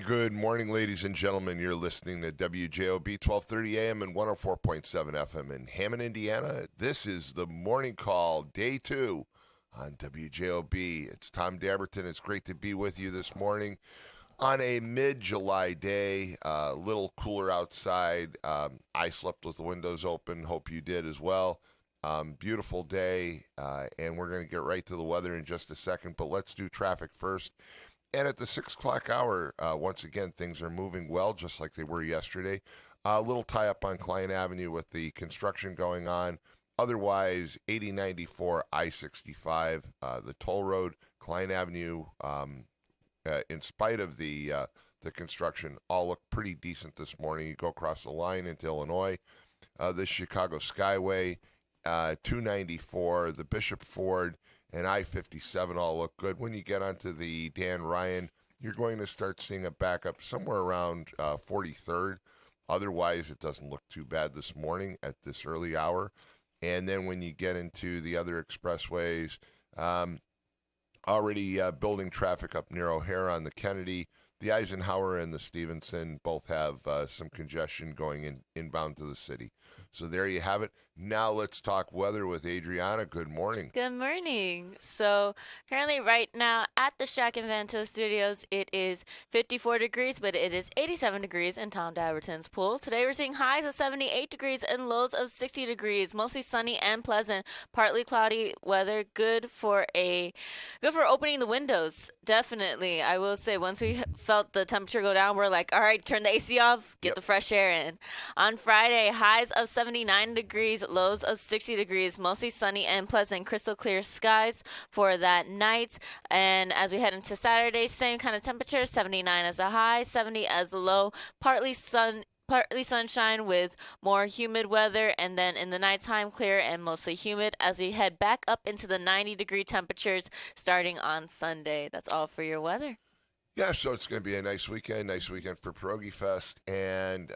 good morning, ladies and gentlemen. You're listening to WJOB 1230 AM and 104.7 FM in Hammond, Indiana. This is the morning call, day 2 on WJOB. It's Tom Dabertin. It's great to be with you this morning on a mid-July day. A little cooler outside. I slept with the windows open. Hope you did as well. Beautiful day, and we're going to get right to the weather in just a second, but let's do traffic first. And at the 6 o'clock hour, once again, things are moving well, just like they were yesterday. A little tie-up on Klein Avenue with the construction going on. Otherwise, 8094 I-65, the toll road, Klein Avenue, in spite of the construction, all look pretty decent this morning. You go across the line into Illinois, the Chicago Skyway, 294, the Bishop Ford, and I-57 all look good. When you get onto the Dan Ryan, you're going to start seeing a backup somewhere around 43rd. Otherwise, it doesn't look too bad this morning at this early hour. And then when you get into the other expressways, already building traffic up near O'Hare on the Kennedy. The Eisenhower and the Stevenson both have some congestion going inbound to the city. So there you have it. Now let's talk weather with Adriana. Good morning. Good morning. So currently right now at the Shack and Vanto Studios, it is 54 degrees, but it is 87 degrees in Tom Dabertin's pool. Today we're seeing highs of 78 degrees and lows of 60 degrees, mostly sunny and pleasant, partly cloudy weather, good for opening the windows. Definitely. I will say once we felt the temperature go down, we're like, all right, turn the AC off, get the fresh air in. On Friday, highs of 79 degrees, lows of 60 degrees, mostly sunny and pleasant, crystal clear skies for that night. And as we head into Saturday, same kind of temperature, 79 as a high, 70 as a low, partly sunshine with more humid weather, and then in the nighttime, clear and mostly humid as we head back up into the 90-degree temperatures starting on Sunday. That's all for your weather. Yeah, so it's going to be a nice weekend for Pierogi Fest, and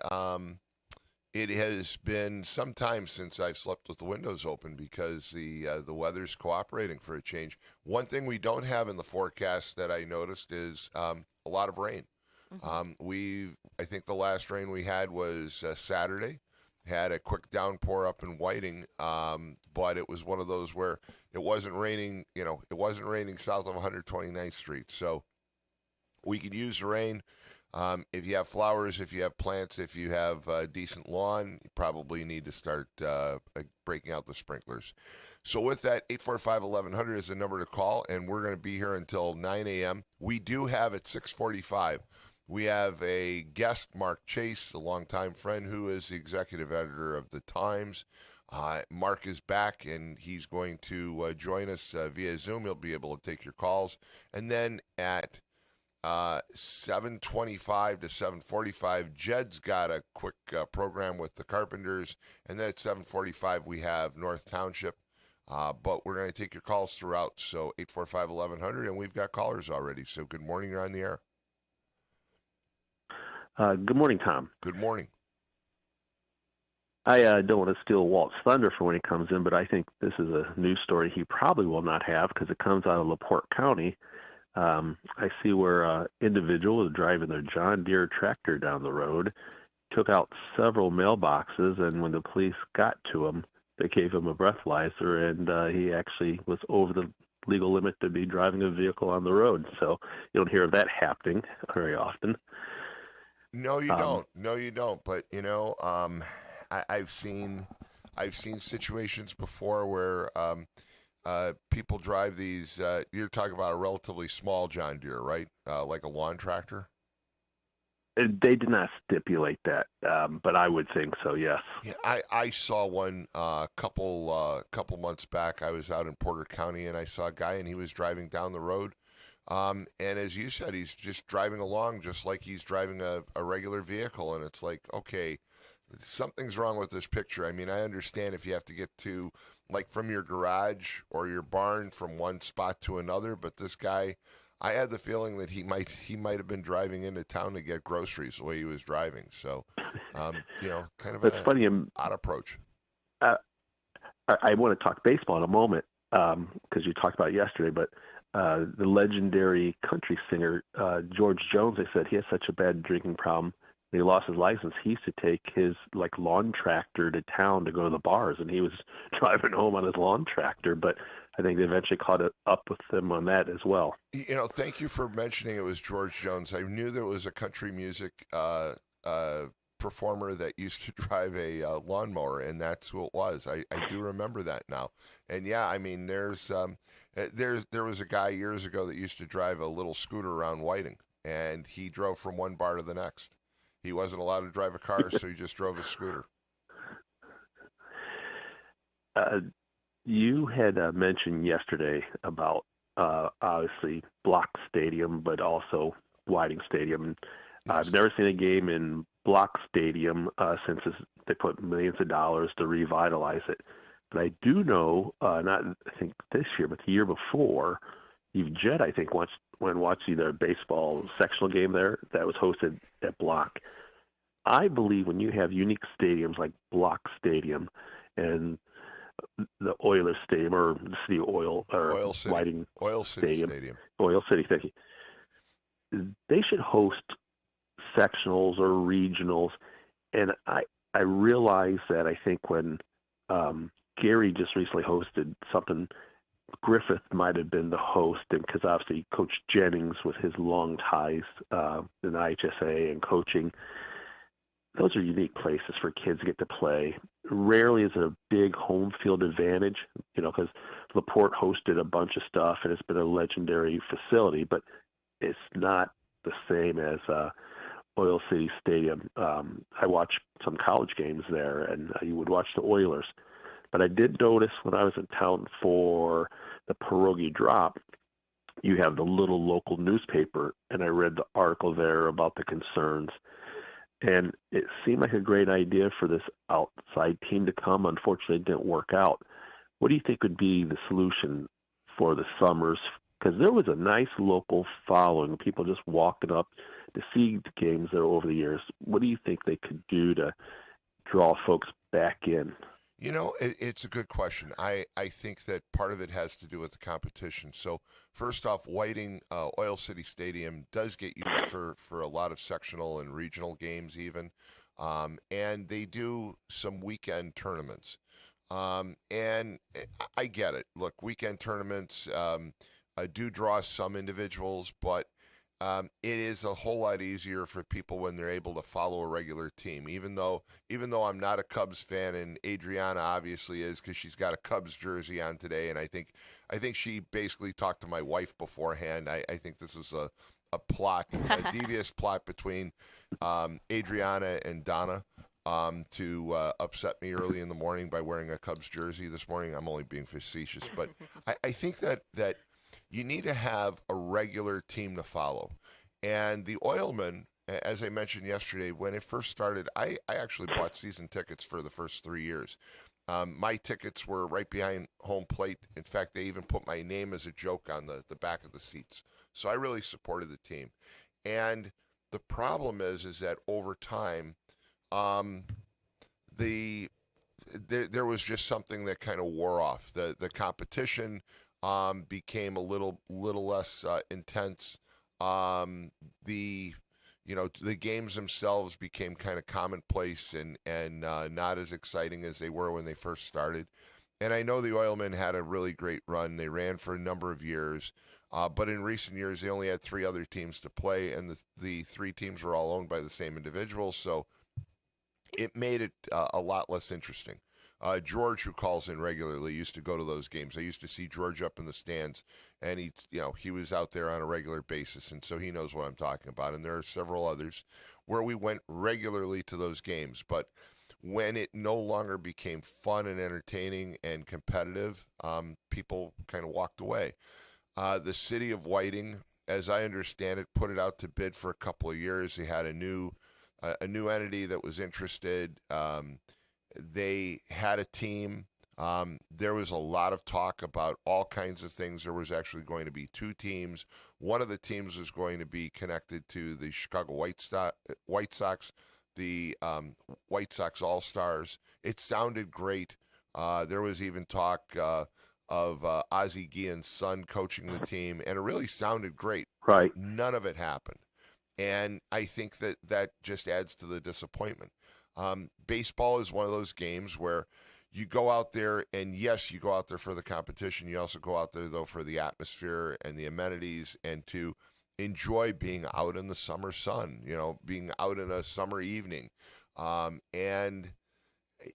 it has been some time since I've slept with the windows open because the weather's cooperating for a change. One thing we don't have in the forecast that I noticed is a lot of rain. I think the last rain we had was Saturday. Had a quick downpour up in Whiting, but it was one of those where it wasn't raining. It wasn't raining south of 129th Street, so we could use the rain. If you have flowers, if you have plants, if you have a decent lawn, you probably need to start breaking out the sprinklers. So with that, 845-1100 is the number to call, and we're going to be here until 9 a.m. We do have at 6:45, we have a guest, Mark Chase, a longtime friend who is the executive editor of The Times. Mark is back, and he's going to join us via Zoom. He'll be able to take your calls. And then at 7:25 to 7:45, Jed's got a quick program with the Carpenters, and then at 7:45 we have North Township, but we're going to take your calls throughout, so 845-1100, and we've got callers already, so good morning, you're on the air. Good morning, Tom. Good morning. I don't want to steal Walt's thunder for when he comes in, but I think this is a news story he probably will not have because it comes out of LaPorte County. I see where an individual was driving their John Deere tractor down the road, took out several mailboxes, and when the police got to him, they gave him a breathalyzer, and he actually was over the legal limit to be driving a vehicle on the road. So you don't hear of that happening very often. No, you don't. No, you don't. But I've seen situations before where people drive these. You're talking about a relatively small John Deere, right? Like a lawn tractor. They did not stipulate that, but I would think so. Yes. Yeah, I saw one couple months back. I was out in Porter County, and I saw a guy, and he was driving down the road. And as you said, he's just driving along just like he's driving a regular vehicle. And it's like, okay, something's wrong with this picture. I mean, I understand if you have to get to, like, from your garage or your barn from one spot to another. But this guy, I had the feeling that he might have been driving into town to get groceries the way he was driving. So, kind of That's funny. Odd approach. I want to talk baseball in a moment because you talked about it yesterday, but the legendary country singer George Jones. They said he has such a bad drinking problem. He lost his license. He used to take his lawn tractor to town to go to the bars, and he was driving home on his lawn tractor. But I think they eventually caught up with him on that as well. Thank you for mentioning it was George Jones. I knew there was a country music performer that used to drive a lawnmower, and that's who it was. I do remember that now. And yeah, I mean, there was a guy years ago that used to drive a little scooter around Whiting, and he drove from one bar to the next. He wasn't allowed to drive a car, so he just drove a scooter. You had mentioned yesterday about obviously Block Stadium, but also Whiting Stadium. Yes. I've never seen a game in Block Stadium since they put millions of dollars to revitalize it. But I do know, not I think this year, but the year before, Jed, I think, went and watched either a baseball sectional game there that was hosted at Block. I believe when you have unique stadiums like Block Stadium and the Oilers Stadium or the City of Oil or Oil City. Whiting Oil City Stadium. Oil City, thank you. They should host sectionals or regionals. And I realize that I think when Gary just recently hosted something, Griffith might have been the host, and because obviously Coach Jennings with his long ties in IHSA and coaching, those are unique places for kids to get to play. Rarely is it a big home field advantage, because LaPorte hosted a bunch of stuff and it's been a legendary facility, but it's not the same as Oil City Stadium. I watched some college games there, and you would watch the Oilers. But I did notice when I was in town for the Pierogi Drop, you have the little local newspaper, and I read the article there about the concerns. And it seemed like a great idea for this outside team to come. Unfortunately, it didn't work out. What do you think would be the solution for the Summers? Because there was a nice local following, people just walking up to see the games there over the years. What do you think they could do to draw folks back in? It's a good question. I think that part of it has to do with the competition. So first off, Whiting Oil City Stadium does get used for a lot of sectional and regional games even. And they do some weekend tournaments. And I get it. Look, weekend tournaments do draw some individuals, but it is a whole lot easier for people when they're able to follow a regular team. Even though I'm not a Cubs fan, and Adriana obviously is because she's got a Cubs jersey on today, and I think she basically talked to my wife beforehand. I think this is a plot, a devious plot between Adriana and Donna to upset me early in the morning by wearing a Cubs jersey this morning. I'm only being facetious, but I think that you need to have a regular team to follow. And the Oilmen, as I mentioned yesterday, when it first started, I actually bought season tickets for the first 3 years. My tickets were right behind home plate. In fact, they even put my name as a joke on the back of the seats. So I really supported the team. And the problem is that over time, there was just something that kind of wore off. The competition became a little less intense. The games themselves became kind of commonplace and not as exciting as they were when they first started. And I know the Oilmen had a really great run. They ran for a number of years, but in recent years they only had 3 other teams to play, and the 3 teams were all owned by the same individuals, so it made it a lot less interesting. George, who calls in regularly, used to go to those games. I used to see George up in the stands, and he was out there on a regular basis, and so he knows what I'm talking about. And there are several others where we went regularly to those games. But when it no longer became fun and entertaining and competitive, people kind of walked away. The city of Whiting, as I understand it, put it out to bid for a couple of years. They had a new entity that was interested. They had a team. There was a lot of talk about all kinds of things. There was actually going to be 2 teams. One of the teams was going to be connected to the Chicago White Sox, the White Sox All-Stars. It sounded great. There was even talk Ozzie Guillen's son coaching the team, and it really sounded great. Right. None of it happened. And I think that just adds to the disappointment. Baseball is one of those games where you go out there, and yes, you go out there for the competition. You also go out there, though, for the atmosphere and the amenities and to enjoy being out in the summer sun, being out in a summer evening. And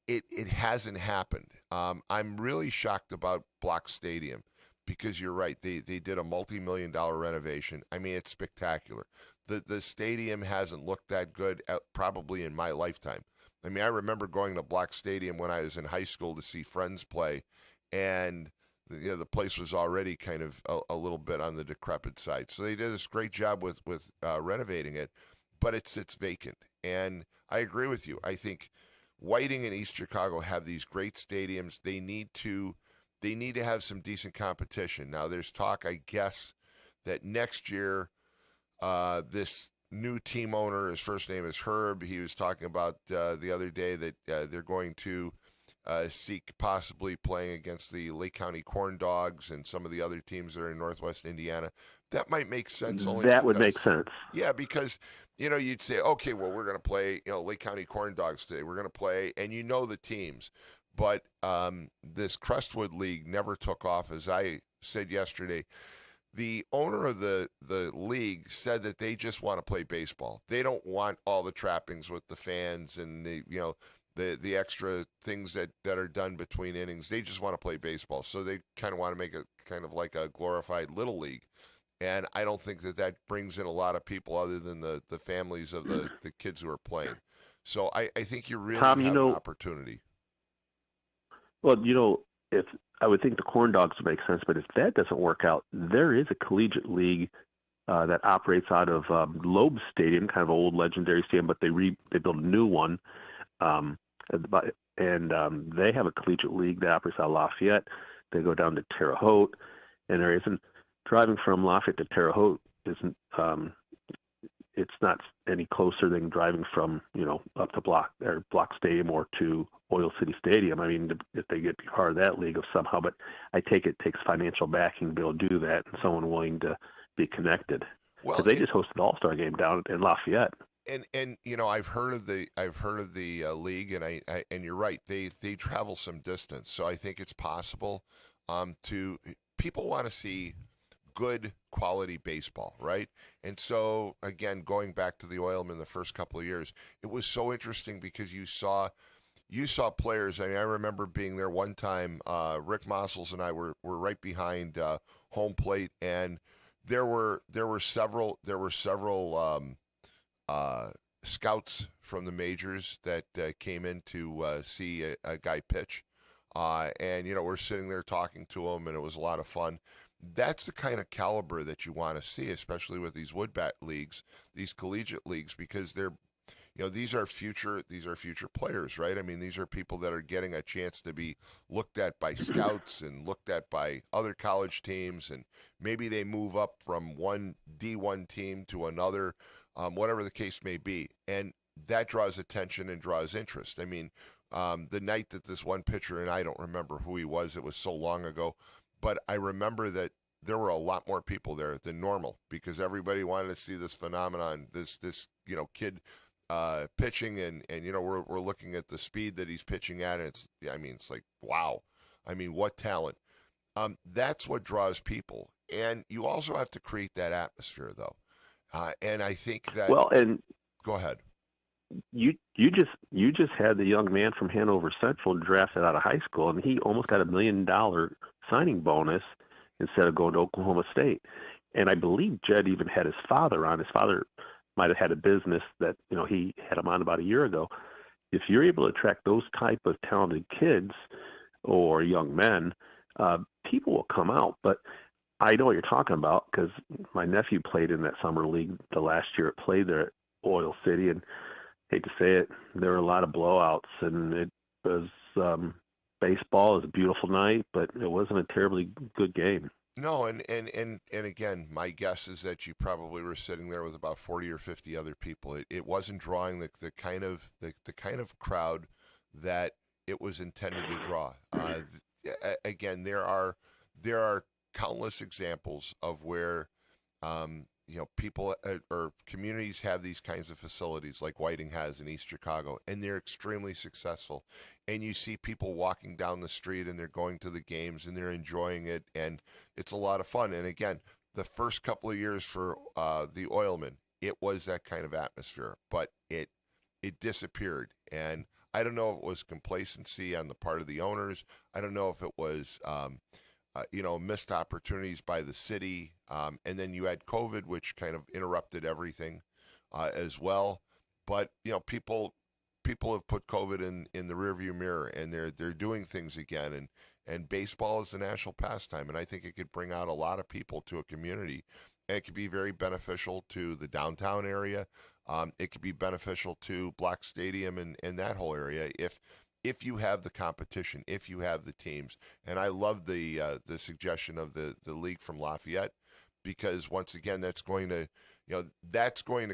it hasn't happened. I'm really shocked about Block Stadium because you're right. They did a multi-million-dollar renovation. I mean, it's spectacular. The stadium hasn't looked that good probably in my lifetime. I mean, I remember going to Block Stadium when I was in high school to see friends play, and the place was already kind of a little bit on the decrepit side. So they did this great job with renovating it, but it sits vacant. And I agree with you. I think Whiting and East Chicago have these great stadiums. They need to have some decent competition. Now, there's talk, I guess, that next year this new team owner, his first name is Herb. He was talking about the other day that they're going to seek possibly playing against the Lake County Corn Dogs and some of the other teams that are in Northwest Indiana. That might make sense. Would make sense. Yeah, because you'd say, okay, well, we're going to play Lake County Corn Dogs today. We're going to play, and the teams. But this Crestwood League never took off, as I said yesterday. The owner of the league said that they just want to play baseball. They don't want all the trappings with the fans and the extra things that are done between innings. They just want to play baseball. So they kind of want to make it kind of like a glorified little league. And I don't think that brings in a lot of people other than the families of the kids who are playing. So I think you really Tom, have an opportunity. Well, if I would think the Corn Dogs would make sense, but if that doesn't work out, there is a collegiate league that operates out of Loeb Stadium, kind of an old legendary stadium, but they built a new one, and they have a collegiate league that operates out of Lafayette. They go down to Terre Haute, and there isn't driving from Lafayette to Terre Haute isn't. It's not any closer than driving from up to Block Stadium or to Oil City Stadium. I mean, if they get part of that league of somehow, but I take it takes financial backing to be able to do that, and someone willing to be connected. Well, they just hosted the All-Star game down in Lafayette. And I've heard of the league, and you're right. They travel some distance, so I think it's possible. People want to see good quality baseball, right? And so again, going back to the Oilmen the first couple of years, it was so interesting because you saw players. I mean, I remember being there one time. Rick Mossels and I were right behind home plate, and there were several scouts from the majors that came in to see a guy pitch, and we're sitting there talking to him, and it was a lot of fun. That's the kind of caliber that you want to see, especially with these woodbat leagues, these collegiate leagues, because they're, these are future players, right? I mean, these are people that are getting a chance to be looked at by scouts and looked at by other college teams, and maybe they move up from one D1 team to another, whatever the case may be, and that draws attention and draws interest. I mean, the night that this one pitcher, and I don't remember who he was, it was so long ago, but I remember that there were a lot more people there than normal because everybody wanted to see this phenomenon, this kid pitching, and we're looking at the speed that he's pitching at, and it's like, wow. I mean, what talent. That's what draws people. And you also have to create that atmosphere, though. And I think that... Well, and... Go ahead. You just had the young man from Hanover Central drafted out of high school, and he almost got $1 million signing bonus instead of going to Oklahoma State. And I believe Jed even had his father on. His father might have had a business that he had him on about a year ago. If you're able to attract those type of talented kids or young men, people will come out. But I know what you're talking about because my nephew played in that summer league the last year it played there at Oil City, and hate to say it, there were a lot of blowouts, and it was baseball. It was a beautiful night, but it wasn't a terribly good game. No, and again, my guess is that you probably were sitting there with about 40 or 50 other people. It wasn't drawing the kind of crowd that it was intended to draw. again, there are countless examples of where people or communities have these kinds of facilities like Whiting has in East Chicago, and they're extremely successful. And you see people walking down the street and they're going to the games and they're enjoying it, and it's a lot of fun. And again, the first couple of years for the Oilmen, it was that kind of atmosphere, but it disappeared. And I don't know if it was complacency on the part of the owners. I don't know if it was missed opportunities by the city. And then you had COVID, which kind of interrupted everything as well. But people have put COVID in the rearview mirror, and they're doing things again. And baseball is a national pastime, and I think it could bring out a lot of people to a community, and it could be very beneficial to the downtown area. It could be beneficial to Black Stadium and that whole area if you have the competition, if you have the teams. And I love the suggestion of the league from Lafayette, because once again, that's going to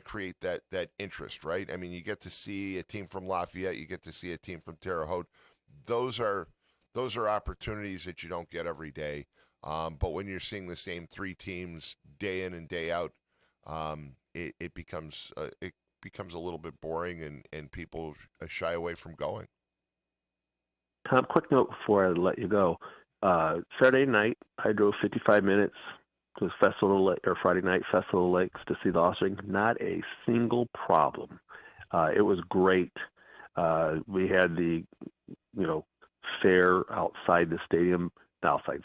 create that interest, right? I mean, you get to see a team from Lafayette, you get to see a team from Terre Haute. Those are opportunities that you don't get every day. But when you're seeing the same three teams day in and day out, it becomes a little bit boring, and people shy away from going. Tom, quick note before I let you go. Saturday night, I drove 55 minutes to Friday night Festival of Lakes to see the offspring. Not a single problem. It was great. We had the fair outside the stadium, outside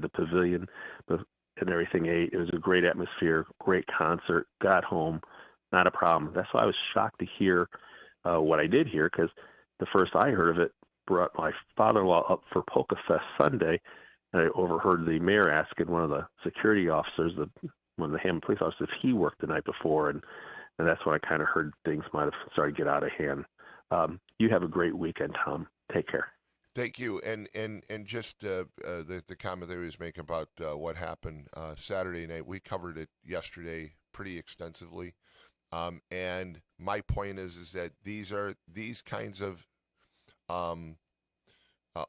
the pavilion, and everything ate. It was a great atmosphere, great concert. Got home, not a problem. That's why I was shocked to hear what I did hear, because the first I heard of it brought my father-in-law up for Polka Fest Sunday, and I overheard the mayor asking one of the security officers, one of the Hammond police officers, if he worked the night before, and that's when I kind of heard things might have started to get out of hand. You have a great weekend, Tom. Take care. Thank you. And just the comment that he was making about what happened Saturday night, we covered it yesterday pretty extensively. And my point is that these kinds of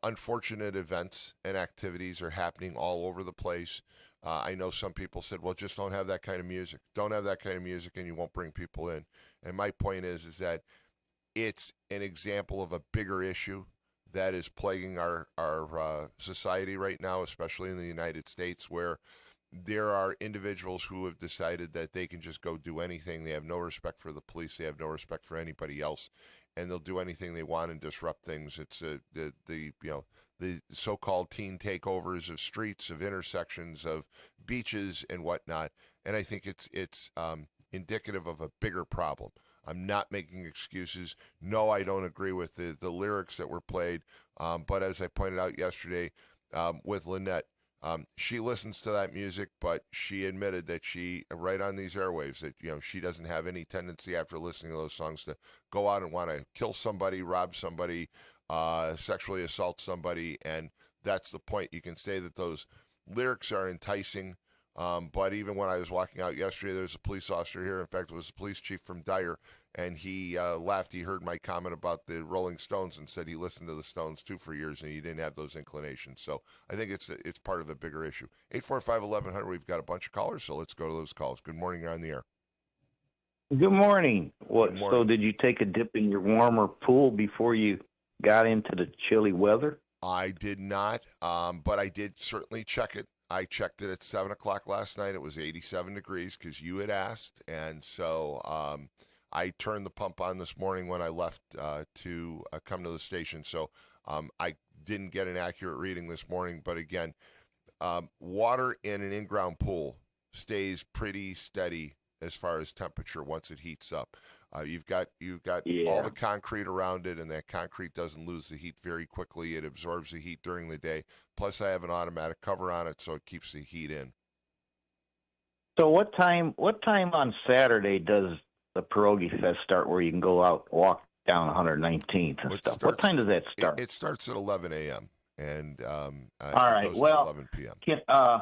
unfortunate events and activities are happening all over the place. I know some people said, well, just don't have that kind of music. Don't have that kind of music and you won't bring people in. And my point is that it's an example of a bigger issue that is plaguing our society right now, especially in the United States, where there are individuals who have decided that they can just go do anything. They have no respect for the police. They have no respect for anybody else, and they'll do anything they want and disrupt things. It's the so-called teen takeovers of streets, of intersections, of beaches, and whatnot. And I think it's indicative of a bigger problem. I'm not making excuses. No, I don't agree with the lyrics that were played. But as I pointed out yesterday with Lynette, she listens to that music, but she admitted that right on these airwaves, that she doesn't have any tendency after listening to those songs to go out and want to kill somebody, rob somebody, sexually assault somebody. And that's the point. You can say that those lyrics are enticing. But even when I was walking out yesterday, there was a police officer here. In fact, it was the police chief from Dyer, and he laughed. He heard my comment about the Rolling Stones and said he listened to the Stones too for years, and he didn't have those inclinations. So I think it's part of a bigger issue. 845-1100. We've got a bunch of callers, so let's go to those calls. Good morning. You're on the air. Good morning. Good morning. So did you take a dip in your warmer pool before you got into the chilly weather? I did not, but I did certainly check it. I checked it at 7 o'clock last night. It was 87 degrees because you had asked. And so I turned the pump on this morning when I left to come to the station. So I didn't get an accurate reading this morning. But again, water in an in-ground pool stays pretty steady as far as temperature once it heats up. You've got all the concrete around it, and that concrete doesn't lose the heat very quickly. It absorbs the heat during the day. Plus, I have an automatic cover on it, so it keeps the heat in. So what time on Saturday does the Pierogi Fest start, where you can go out and walk down 119th and stuff? What time does that start? It starts at 11 a.m. and all right. goes Well, to 11 p.m.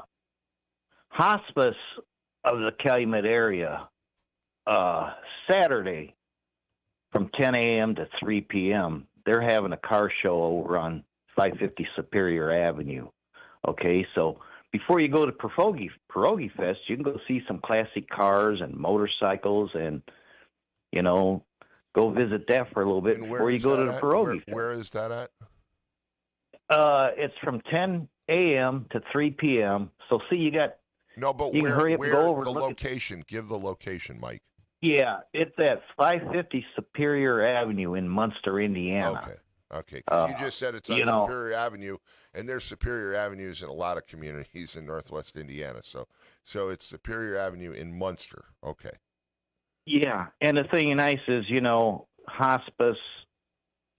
Hospice of the Calumet area, Saturday from 10 a.m. to 3 p.m., they're having a car show over on 550 Superior Avenue. Okay, so before you go to Pierogi Fest, you can go see some classic cars and motorcycles, and go visit that for a little bit before you go to the Pierogi Fest. Where is that at? It's from 10 a.m. to 3 p.m. So see, you got. No, but you where? Can hurry up where and go over the and look location? Give the location, Mike. Yeah, it's at 550 Superior Avenue in Munster, Indiana. Okay. Because you just said it's on Superior Avenue, and there's Superior Avenues in a lot of communities in Northwest Indiana. So it's Superior Avenue in Munster. Okay. Yeah, and the thing nice is, hospice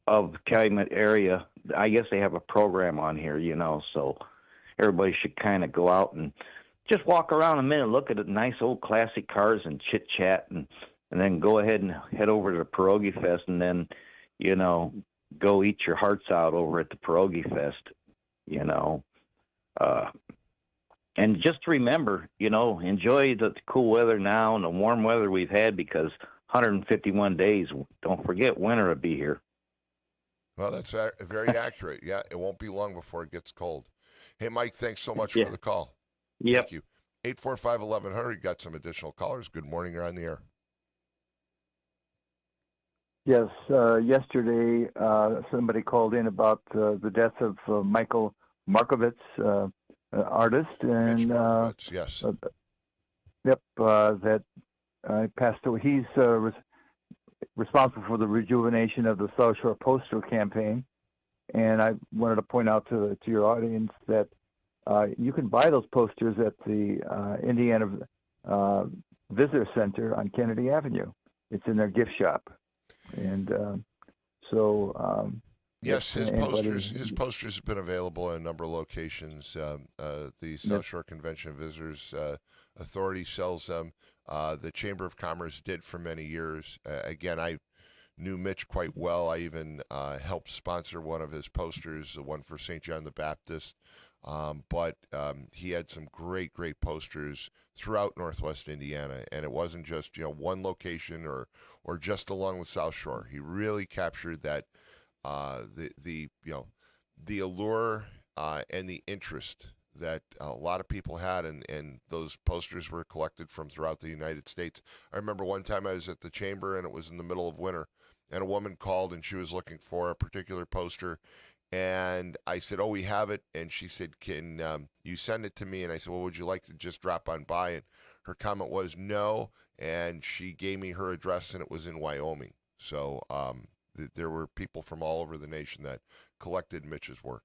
of the Calumet area, I guess they have a program on here, so everybody should kind of go out and just walk around a minute, look at the nice old classic cars and chit-chat, and then go ahead and head over to the Pierogi Fest, and then, go eat your hearts out over at the Pierogi Fest, and just remember, enjoy the cool weather now and the warm weather we've had, because 151 days, don't forget, winter will be here. Well, that's very accurate. Yeah, it won't be long before it gets cold. Hey, Mike, thanks so much for the call. Yep. Thank you. 845-1100, got some additional callers. Good morning, you're on the air. Yes, yesterday somebody called in about the death of Michael Markovitz, artist, and Mitch Markovitz, yes. That passed away. He's responsible for the rejuvenation of the South Shore poster campaign, and I wanted to point out to your audience that you can buy those posters at the Indiana Visitor Center on Kennedy Avenue. It's in their gift shop. And yes, his posters have been available in a number of locations. The South Shore Convention and Visitors Authority sells them. The Chamber of Commerce did for many years. Again, I knew Mitch quite well. I even helped sponsor one of his posters, the one for St. John the Baptist. But he had some great posters throughout Northwest Indiana, and it wasn't just one location or just along the South Shore. He really captured that the allure and the interest that a lot of people had, and those posters were collected from throughout the United States. I remember one time I was at the Chamber, and it was in the middle of winter, and a woman called, and she was looking for a particular poster. And I said, "Oh, we have it." And she said, "Can you send it to me?" And I said, "Well, would you like to just drop on by?" And her comment was no. And she gave me her address, and it was in Wyoming. So there were people from all over the nation that collected Mitch's work.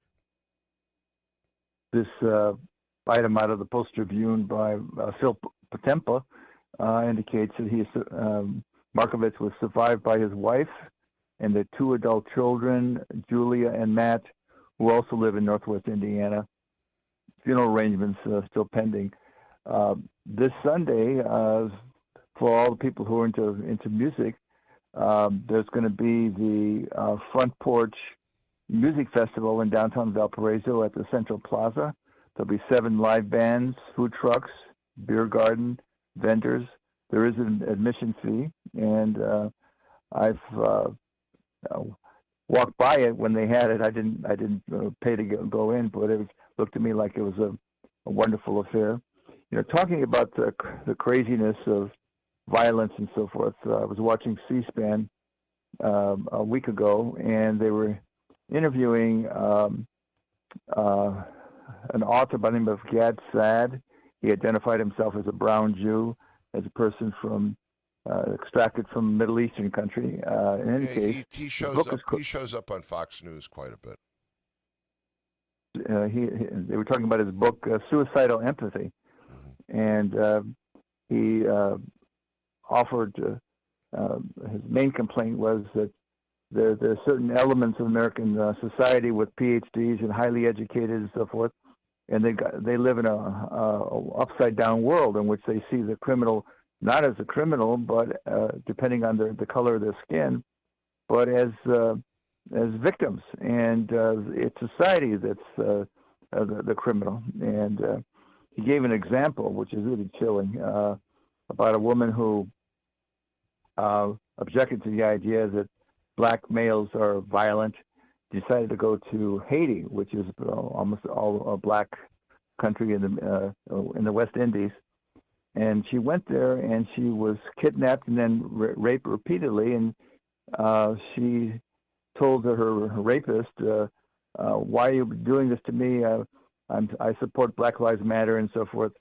This item out of the Post Tribune by Phil Potempa indicates that Markovitz was survived by his wife and their two adult children, Julia and Matt, who also live in Northwest Indiana. Funeral arrangements still pending. This Sunday, for all the people who are into music, there's going to be the Front Porch Music Festival in downtown Valparaiso at the Central Plaza. There'll be 7 live bands, food trucks, beer garden, vendors. There is an admission fee, and I've walked by it when they had it. I didn't pay to go in, but it looked to me like it was a wonderful affair. Talking about the craziness of violence and so forth. I was watching C-SPAN a week ago, and they were interviewing an author by the name of Gad Saad. He identified himself as a brown Jew, as a person from extracted from a Middle Eastern country. In any case, he shows up on Fox News quite a bit. They were talking about his book, Suicidal Empathy, and he offered his main complaint was that there are certain elements of American society with PhDs and highly educated and so forth, and they live in a upside down world in which they see the criminal not as a criminal, but depending on the color of their skin, but as victims, and it's society that's the criminal. And he gave an example, which is really chilling, about a woman who objected to the idea that black males are violent, decided to go to Haiti, which is almost all a black country in the West Indies. And she went there, and she was kidnapped and then raped repeatedly. And she told her rapist, "Why are you doing this to me? I support Black Lives Matter," and so forth.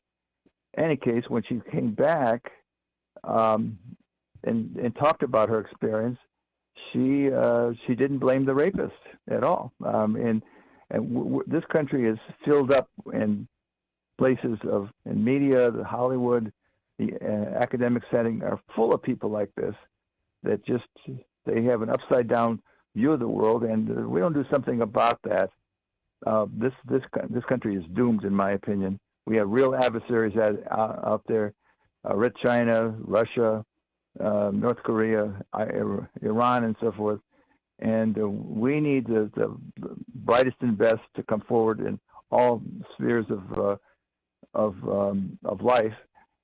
In any case, when she came back and talked about her experience, she didn't blame the rapist at all. This country is filled up in places in media, the Hollywood, the academic setting are full of people like this that they have an upside down view of the world, and we don't do something about that. This country is doomed, in my opinion. We have real adversaries out there: Red China, Russia, North Korea, Iran, and so forth. And we need the brightest and best to come forward in all spheres of life.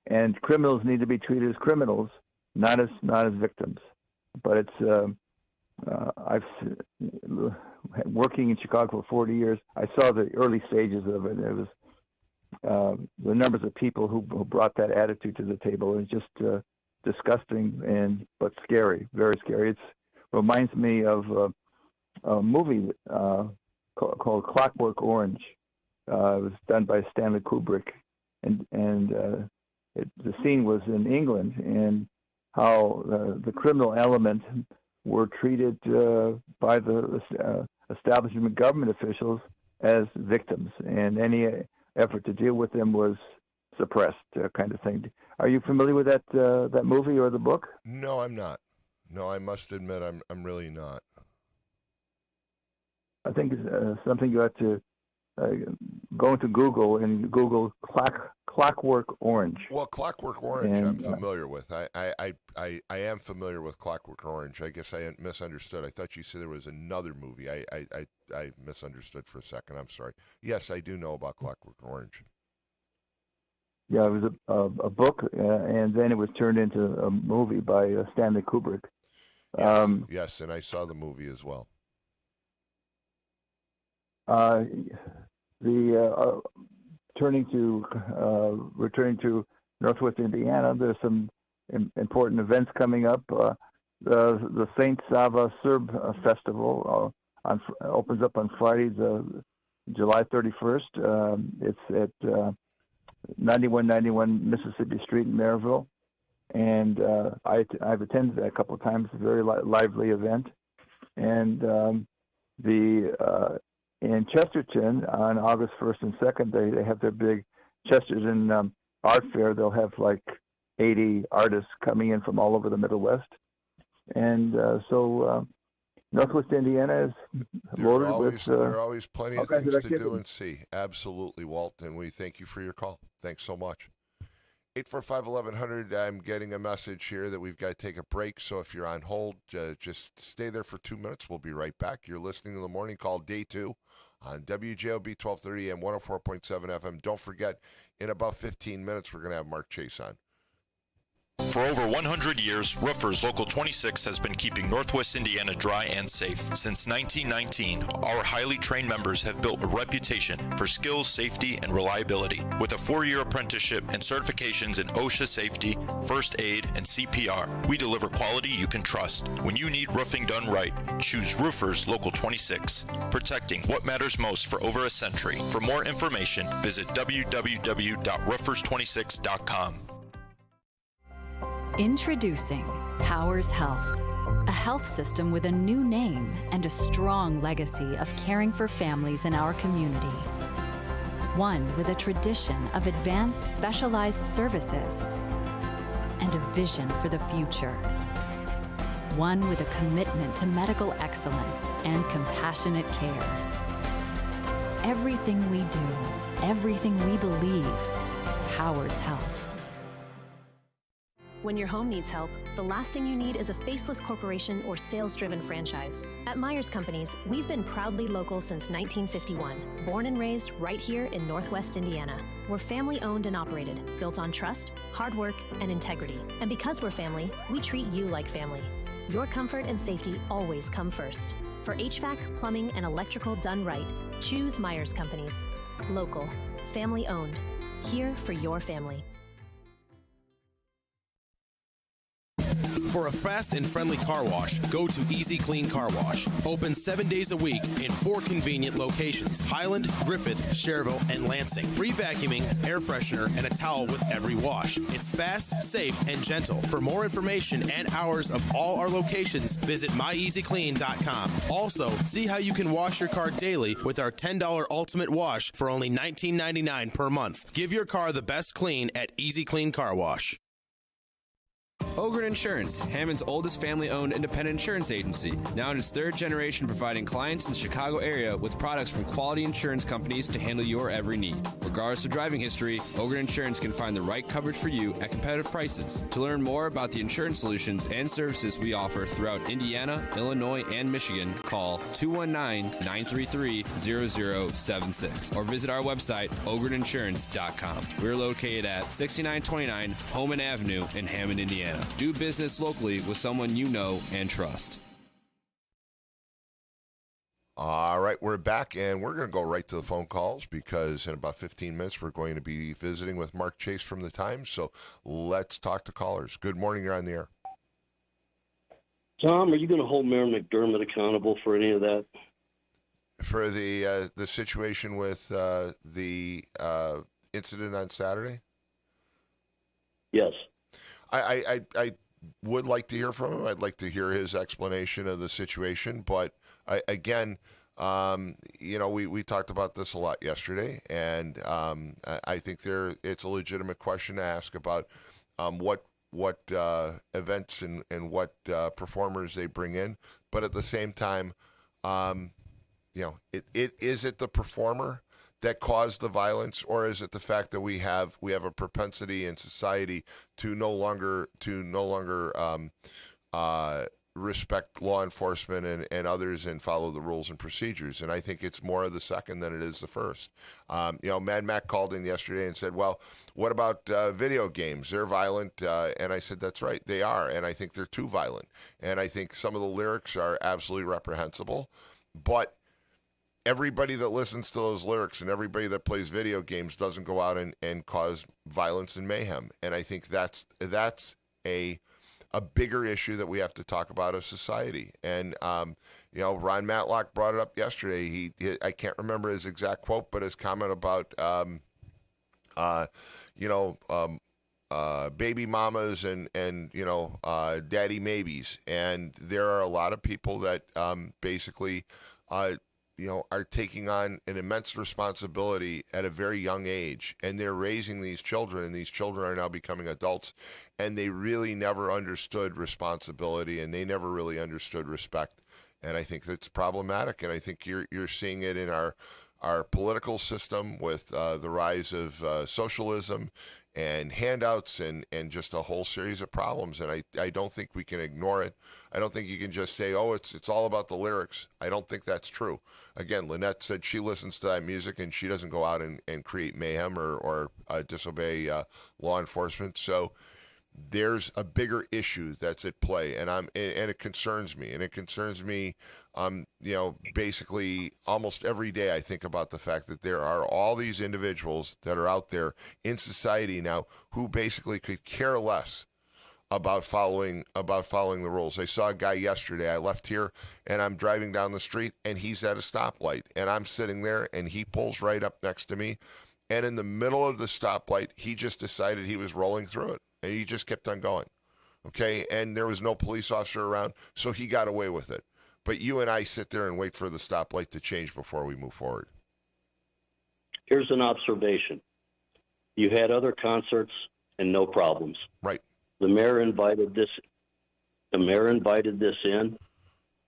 And criminals need to be treated as criminals, not as victims. But it's I've working in Chicago for 40 years. I saw the early stages of it. It was the numbers of people who brought that attitude to the table is just disgusting but scary, very scary. It reminds me of a movie called Clockwork Orange. It was done by Stanley Kubrick, and the scene was in England, and how the criminal element were treated by the establishment government officials as victims, and any effort to deal with them was suppressed, kind of thing. Are you familiar with that movie or the book? No, I'm not. No, I must admit, I'm really not. I think it's something you have to go into Google and Google Clockwork Orange. Well, Clockwork Orange, I'm familiar with. I am familiar with Clockwork Orange. I guess I misunderstood. I thought you said there was another movie. I misunderstood for a second. I'm sorry. Yes, I do know about Clockwork Orange. Yeah, it was a book, and then it was turned into a movie by Stanley Kubrick. Yes, and I saw the movie as well. Returning to Northwest Indiana, there's some important events coming up. The Saint Sava Serb Festival opens up on Friday, July 31st. It's at 9191 Mississippi Street in Maryville, and I've attended that a couple of times. It's a very lively event, and in Chesterton on August 1st and 2nd, they have their big Chesterton art fair. They'll have like 80 artists coming in from all over the Middle West, and so Northwest Indiana is loaded with. There are always plenty of things to do and see. Absolutely, Walt, and we thank you for your call. Thanks so much. 845-1100, I'm getting a message here that we've got to take a break, so if you're on hold, just stay there for 2 minutes. We'll be right back. You're listening to the Morning Call, Day 2, on WJOB 1230 and 104.7 FM. Don't forget, in about 15 minutes, we're going to have Mark Chase on. For over 100 years, Roofers Local 26 has been keeping Northwest Indiana dry and safe. Since 1919, our highly trained members have built a reputation for skills, safety, and reliability. With a 4-year apprenticeship and certifications in OSHA safety, first aid, and CPR, we deliver quality you can trust. When you need roofing done right, choose Roofers Local 26, protecting what matters most for over a century. For more information, visit www.roofers26.com. Introducing Powers Health, a health system with a new name and a strong legacy of caring for families in our community. One with a tradition of advanced specialized services and a vision for the future. One with a commitment to medical excellence and compassionate care. Everything we do, everything we believe, powers health. When your home needs help, the last thing you need is a faceless corporation or sales-driven franchise. At Myers Companies, we've been proudly local since 1951, born and raised right here in Northwest Indiana. We're family-owned and operated, built on trust, hard work, and integrity. And because we're family, we treat you like family. Your comfort and safety always come first. For HVAC, plumbing, and electrical done right, choose Myers Companies. Local, family owned, here for your family. For a fast and friendly car wash, go to Easy Clean Car Wash. Open 7 days a week in 4 convenient locations: Highland, Griffith, Cherville, and Lansing. Free vacuuming, air freshener, and a towel with every wash. It's fast, safe, and gentle. For more information and hours of all our locations, visit myeasyclean.com. Also, see how you can wash your car daily with our $10 Ultimate Wash for only $19.99 per month. Give your car the best clean at Easy Clean Car Wash. Ogren Insurance, Hammond's oldest family-owned independent insurance agency, now in its 3rd generation, providing clients in the Chicago area with products from quality insurance companies to handle your every need. Regardless of driving history, Ogren Insurance can find the right coverage for you at competitive prices. To learn more about the insurance solutions and services we offer throughout Indiana, Illinois, and Michigan, call 219-933-0076 or visit our website, ogreninsurance.com. We're located at 6929 Homan Avenue in Hammond, Indiana. Do business locally with someone you know and trust. All right, we're back, and we're going to go right to the phone calls because in about 15 minutes we're going to be visiting with Mark Chase from the Times. So let's talk to callers. Good morning, you're on the air. Tom, are you going to hold Mayor McDermott accountable for any of that? For the situation with the incident on Saturday? Yes. I would like to hear from him. I'd like to hear his explanation of the situation. But again, we talked about this a lot yesterday, and I think it's a legitimate question to ask about what events and what performers they bring in. But at the same time, is it the performer that caused the violence, or is it the fact that we have a propensity in society to no longer respect law enforcement and others and follow the rules and procedures? And I think it's more of the second than it is the first. Mad Mac called in yesterday and said, well, what about video games? They're violent. And I said, that's right, they are. And I think they're too violent. And I think some of the lyrics are absolutely reprehensible. But everybody that listens to those lyrics and everybody that plays video games doesn't go out and cause violence and mayhem. And I think that's a bigger issue that we have to talk about as society. And, Ron Matlock brought it up yesterday. I can't remember his exact quote, but his comment about, baby mamas and daddy maybes. And there are a lot of people that basically are taking on an immense responsibility at a very young age, and they're raising these children, and these children are now becoming adults, and they really never understood responsibility, and they never really understood respect. And I think that's problematic, and I think you're seeing it in our political system with the rise of socialism and handouts and just a whole series of problems. And I don't think we can ignore it. I don't think you can just say, oh, it's all about the lyrics. I don't think that's true. Again, Lynette said she listens to that music and she doesn't go out and create mayhem or disobey law enforcement. So there's a bigger issue that's at play, and it concerns me. And it concerns me, basically almost every day I think about the fact that there are all these individuals that are out there in society now who basically could care less about following the rules. I saw a guy yesterday. I left here and I'm driving down the street and he's at a stoplight and I'm sitting there and he pulls right up next to me, and in the middle of the stoplight he just decided he was rolling through it and he just kept on going. Okay, and there was no police officer around, so he got away with it. But you and I sit there and wait for the stoplight to change before we move forward. Here's an observation. You had other concerts and no problems. Right. The mayor invited this in,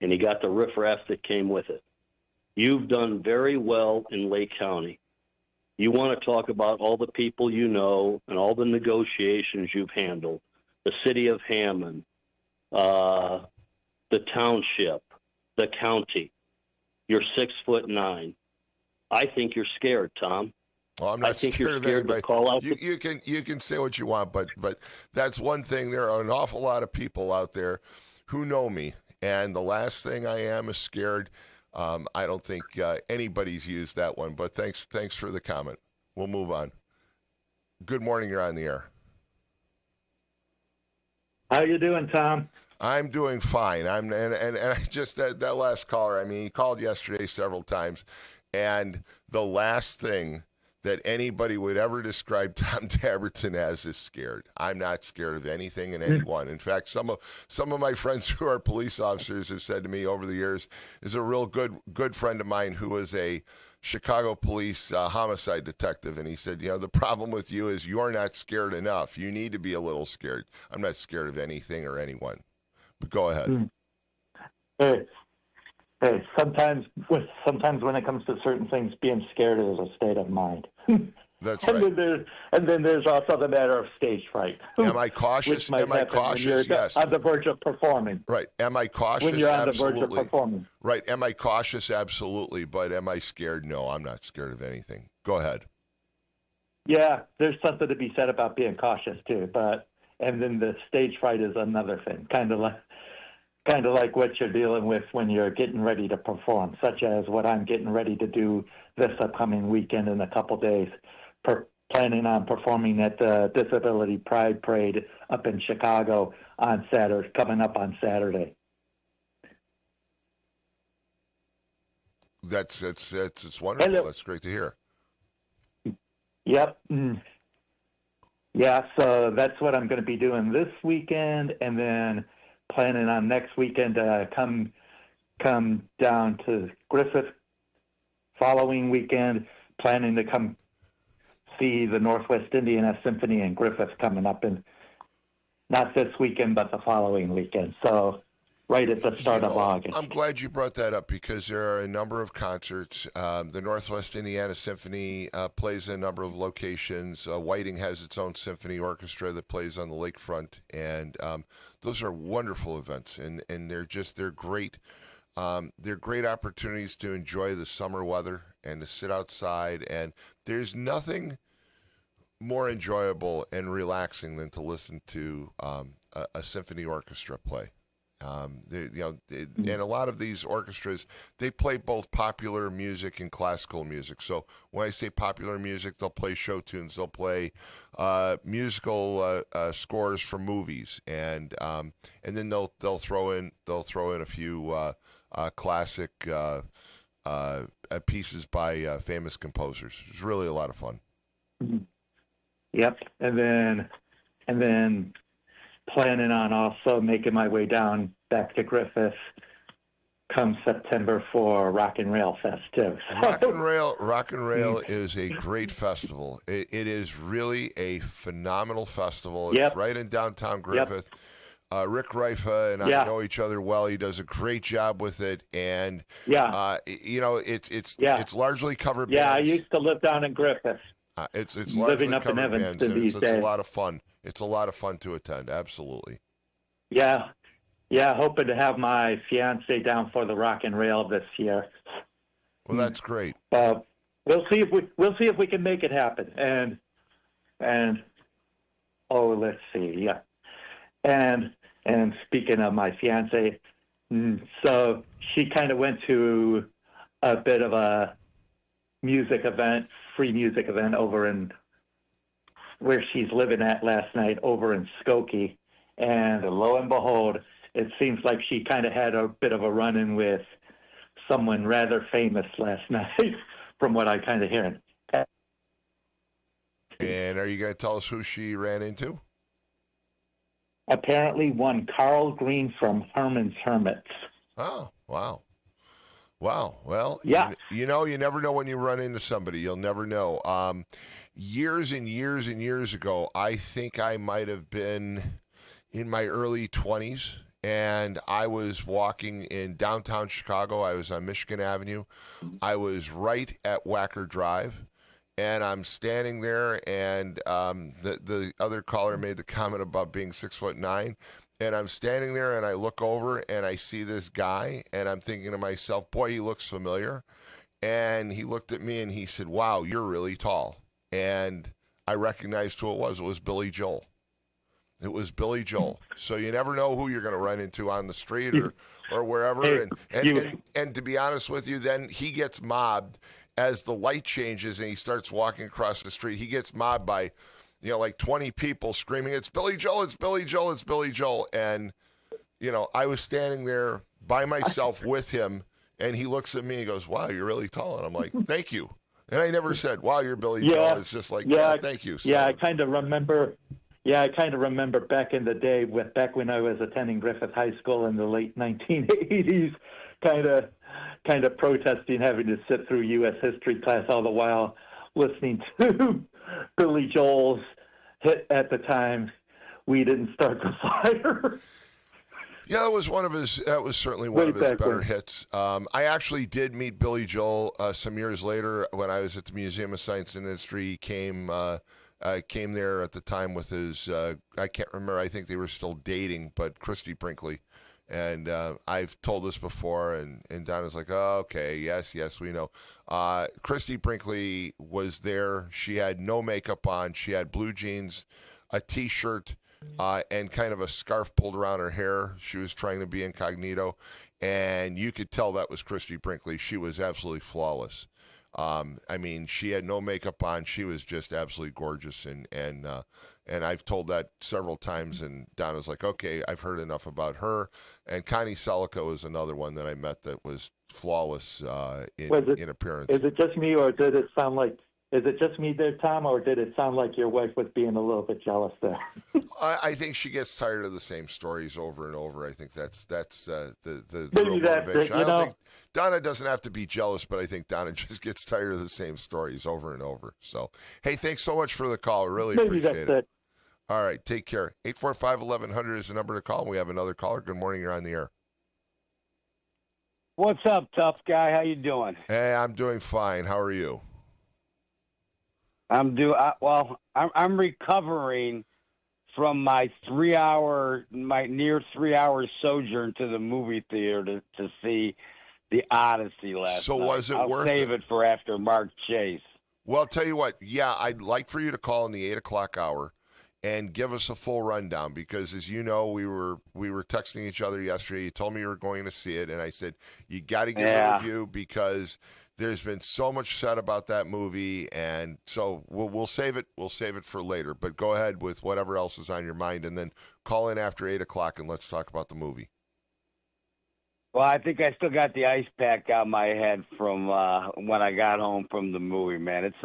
and he got the riffraff that came with it. You've done very well in Lake County. You want to talk about all the people you know and all the negotiations you've handled. The city of Hammond, the township, the county. You're 6'9". I think you're scared, Tom. Well, I'm not I think scared you're scared of anybody. to call out. You can say what you want, but that's one thing. There are an awful lot of people out there who know me, And the last thing I am is scared. I don't think anybody's used that one, but thanks for the comment. We'll move on. Good morning. You're on the air. How you doing, Tom? I'm doing fine. And I just that last caller. I mean, he called yesterday several times, and the last thing that anybody would ever describe Tom Dabertin as is scared. I'm not scared of anything and anyone. In fact, some of my friends who are police officers have said to me over the years, is a real good friend of mine who was a Chicago police homicide detective, and he said, the problem with you is you're not scared enough. You need to be a little scared. I'm not scared of anything or anyone. But go ahead. Hey, sometimes when it comes to certain things, being scared is a state of mind. That's and right. Then there's also the matter of stage fright. Am I cautious? Am I cautious? Yes. On the verge of performing. Right. Am I cautious? When you're on Absolutely. the verge of performing. Right. Am I cautious? Absolutely. But am I scared? No, I'm not scared of anything. Go ahead. Yeah, there's something to be said about being cautious too. And then the stage fright is another thing, kind of like what you're dealing with when you're getting ready to perform, such as what I'm getting ready to do this upcoming weekend in a couple days. Planning on performing at the Disability Pride Parade up in Chicago coming up on Saturday. It's wonderful. That's great to hear. Yep. Yeah, so that's what I'm going to be doing this weekend, and then planning on next weekend to come down to Griffith following weekend, planning to come see the Northwest Indiana Symphony in Griffith coming up in not this weekend, but the following weekend. So right at the start of August. I'm glad you brought that up because there are a number of concerts. The Northwest Indiana Symphony plays in a number of locations. Whiting has its own symphony orchestra that plays on the lakefront, and those are wonderful events, and they're great. They're great opportunities to enjoy the summer weather and to sit outside, and there's nothing more enjoyable and relaxing than to listen to a symphony orchestra play. And a lot of these orchestras, they play both popular music and classical music. So when I say popular music, they'll play show tunes, they'll play musical scores from movies, and then they'll throw in a few classic pieces by famous composers. It's really a lot of fun. Yep, and then planning on also making my way down back to Griffith come September for Rock and Rail Fest too. Rock and Rail is a great festival. It is really a phenomenal festival. It's right in downtown Griffith. Rick Reifa and I know each other well. He does a great job with it, and it's largely cover bands. Yeah, I used to live down in Griffith. It's living largely up in cover Evanston bands, and these it's days. a lot of fun. It's a lot of fun to attend. Absolutely. Yeah, hoping to have my fiance down for the Rock and Rail this year. Well, that's great. We'll see if we can make it happen. And let's see. Yeah, and speaking of my fiance, so she kind of went to a bit of a free music event over in where she's living at last night over in Skokie. And lo and behold, it seems like she kind of had a bit of a run-in with someone rather famous last night, from what I kind of hearing. And are you going to tell us who she ran into? Apparently one Carl Green from Herman's Hermits. Oh, wow. Wow. Well, yeah. You never know when you run into somebody. You'll never know. Years and years and years ago, I think I might have been in my early 20s, and I was walking in downtown Chicago. I was on Michigan Avenue. I was right at Wacker Drive, and I'm standing there, and the other caller made the comment about being 6'9", and I'm standing there, and I look over, and I see this guy, and I'm thinking to myself, boy, he looks familiar. And he looked at me, and he said, wow, you're really tall. And I recognized who it was. It was Billy Joel. It was Billy Joel. So you never know who you're going to run into on the street or wherever. And to be honest with you, then he gets mobbed as the light changes and he starts walking across the street. He gets mobbed by, like 20 people screaming, "It's Billy Joel, it's Billy Joel, it's Billy Joel." And, I was standing there by myself with him, and he looks at me and goes, "Wow, you're really tall." And I'm like, "Thank you." And I never said, "Wow, you're Billy Joel." It's just like, yeah, thank you. So, I kind of remember. Yeah, I kind of remember back in the day, back when I was attending Griffith High School in the late 1980s, kind of protesting having to sit through U.S. history class all the while listening to Billy Joel's hit at the time, "We Didn't Start the Fire." Yeah, that was certainly one of his better hits. I actually did meet Billy Joel some years later when I was at the Museum of Science and Industry. He came there at the time with his, I can't remember, I think they were still dating, but Christy Brinkley. And I've told this before, and Donna's like, "Oh, okay, yes, we know." Christy Brinkley was there. She had no makeup on. She had blue jeans, a T-shirt, and kind of a scarf pulled around her hair. She was trying to be incognito, and you could tell that was Christy Brinkley. She was absolutely flawless. She had no makeup on. She was just absolutely gorgeous, and I've told that several times. And Donna's like, "Okay, I've heard enough about her." And Connie Selico is another one that I met that was flawless in appearance. Is it just me, or did it sound like? Is it just me there, Tom, or did it sound like your wife was being a little bit jealous there? I think she gets tired of the same stories over and over. I think that's the real motivation. I don't think Donna doesn't have to be jealous, but I think Donna just gets tired of the same stories over and over. So, hey, thanks so much for the call. I really appreciate it. All right, take care. 845-1100 is the number to call. We have another caller. Good morning. You're on the air. What's up, tough guy? How you doing? Hey, I'm doing fine. How are you? I'm recovering from my near 3 hour sojourn to the movie theater to see The Odyssey last night. So was it worth it? I'll save it for after Mark Chase. Well, I'll tell you what. Yeah, I'd like for you to call in the 8 o'clock hour and give us a full rundown, because as you know, we were texting each other yesterday. You told me you were going to see it, and I said, you got to give a review, because there's been so much said about that movie, and so we'll save it. We'll save it for later. But go ahead with whatever else is on your mind, and then call in after 8 o'clock, and let's talk about the movie. Well, I think I still got the ice pack out my head from when I got home from the movie, man. It's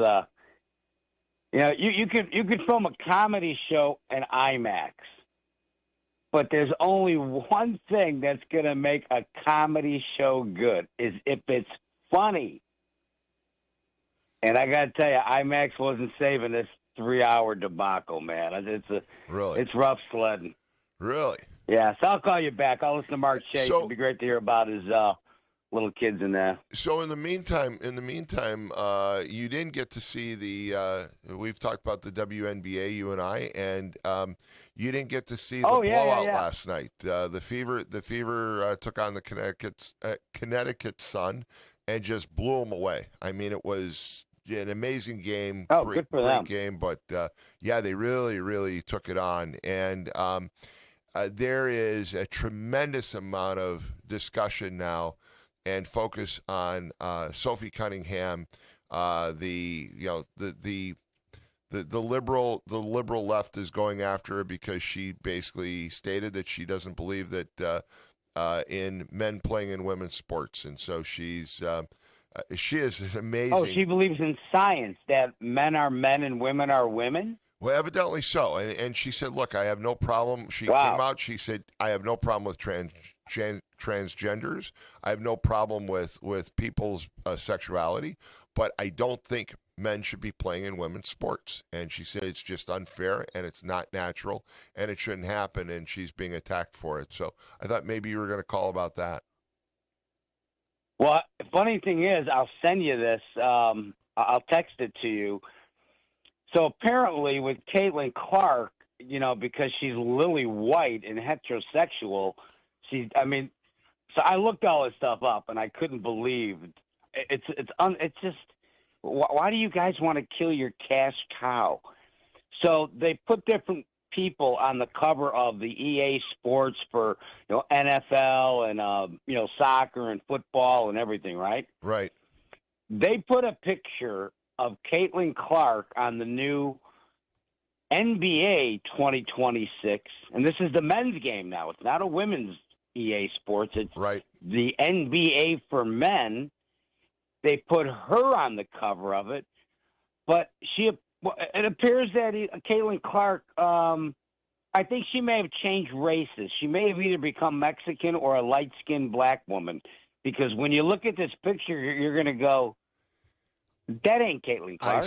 you could film a comedy show in IMAX, but there's only one thing that's gonna make a comedy show good, is if it's funny. And I got to tell you, IMAX wasn't saving this 3 hour debacle, man. It's rough sledding. Really? Yeah. So I'll call you back. I'll listen to Mark Chase. It'd be great to hear about his little kids in there. So in the meantime, you didn't get to see we've talked about the WNBA, you and I, and you didn't get to see the blowout last night. The Fever took on the Connecticut Sun and just blew them away. I mean, it was an amazing game. Oh, good for them. Great game, but they really, really took it on. And there is a tremendous amount of discussion now and focus on Sophie Cunningham, the liberal left is going after her because she basically stated that she doesn't believe that in men playing in women's sports, and so she is an amazing. Oh, she believes in science, that men are men and women are women. Well, evidently so, and she said, "Look, I have no problem." She came out. She said, "I have no problem with transgenders. I have no problem with people's sexuality, but I don't think men should be playing in women's sports." And she said it's just unfair and it's not natural and it shouldn't happen, and she's being attacked for it. So I thought maybe you were going to call about that. Well, funny thing is, I'll send you this. I'll text it to you. So apparently with Caitlin Clark, because she's lily white and heterosexual, so I looked all this stuff up and I couldn't believe it's just, why do you guys want to kill your cash cow? So they put different people on the cover of the EA Sports for NFL and soccer and football and everything, right? Right. They put a picture of Caitlin Clark on the new NBA 2026, and this is the men's game now. It's not a women's EA Sports. It's right. The NBA for men. They put her on the cover of it, but it appears that Caitlin Clark, I think she may have changed races. She may have either become Mexican or a light-skinned black woman, because when you look at this picture, you're going to go, that ain't Caitlin Clark.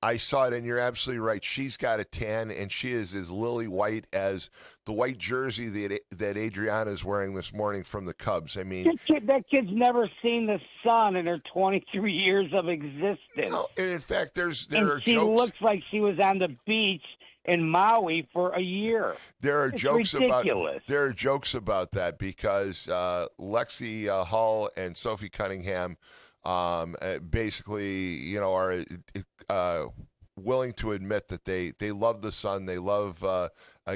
I saw it, and you're absolutely right. She's got a tan, and she is as lily white as the white jersey that Adriana is wearing this morning from the Cubs. I mean, that kid's never seen the sun in her 23 years of existence. No, and in fact, there are she jokes. Looks like she was on the beach in Maui for a year. It's ridiculous. There are jokes about that because Lexi Hull and Sophie Cunningham basically, are willing to admit that they love the sun. They love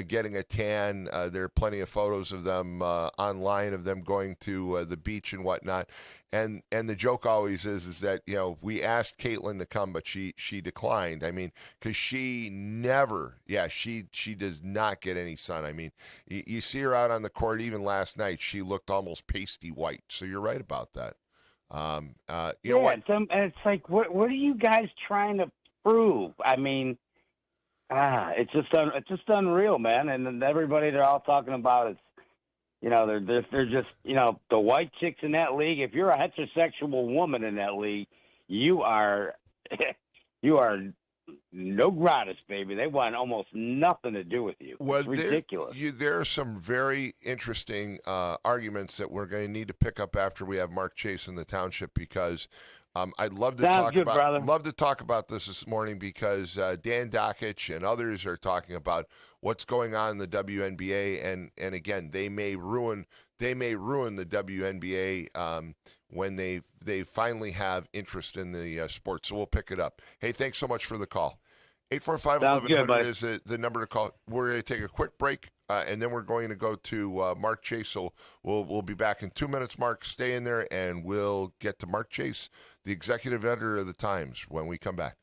getting a tan. There are plenty of photos of them online of them going to the beach and whatnot. And the joke always is that, we asked Caitlin to come, but she declined. I mean, because she does not get any sun. I mean, you see her out on the court, even last night, she looked almost pasty white. So you're right about that. You know what? It's like, what are you guys trying to prove? I mean, it's just unreal, man. And everybody, they're all talking about it's, they're just, the white chicks in that league. If you're a heterosexual woman in that league, you are no gratis, baby. They want almost nothing to do with you. Well, it's ridiculous. There are some very interesting arguments that we're going to need to pick up after we have Mark Chase in the township, because I'd love to talk about this morning, because Dan Dockich and others are talking about what's going on in the WNBA, and again, they may ruin the WNBA when they finally have interest in the sport. So we'll pick it up. Hey, thanks so much for the call. 845-1100 is the number to call. We're going to take a quick break, and then we're going to go to Mark Chase. So we'll be back in 2 minutes. Mark, stay in there, and we'll get to Mark Chase, the executive editor of the Times, when we come back.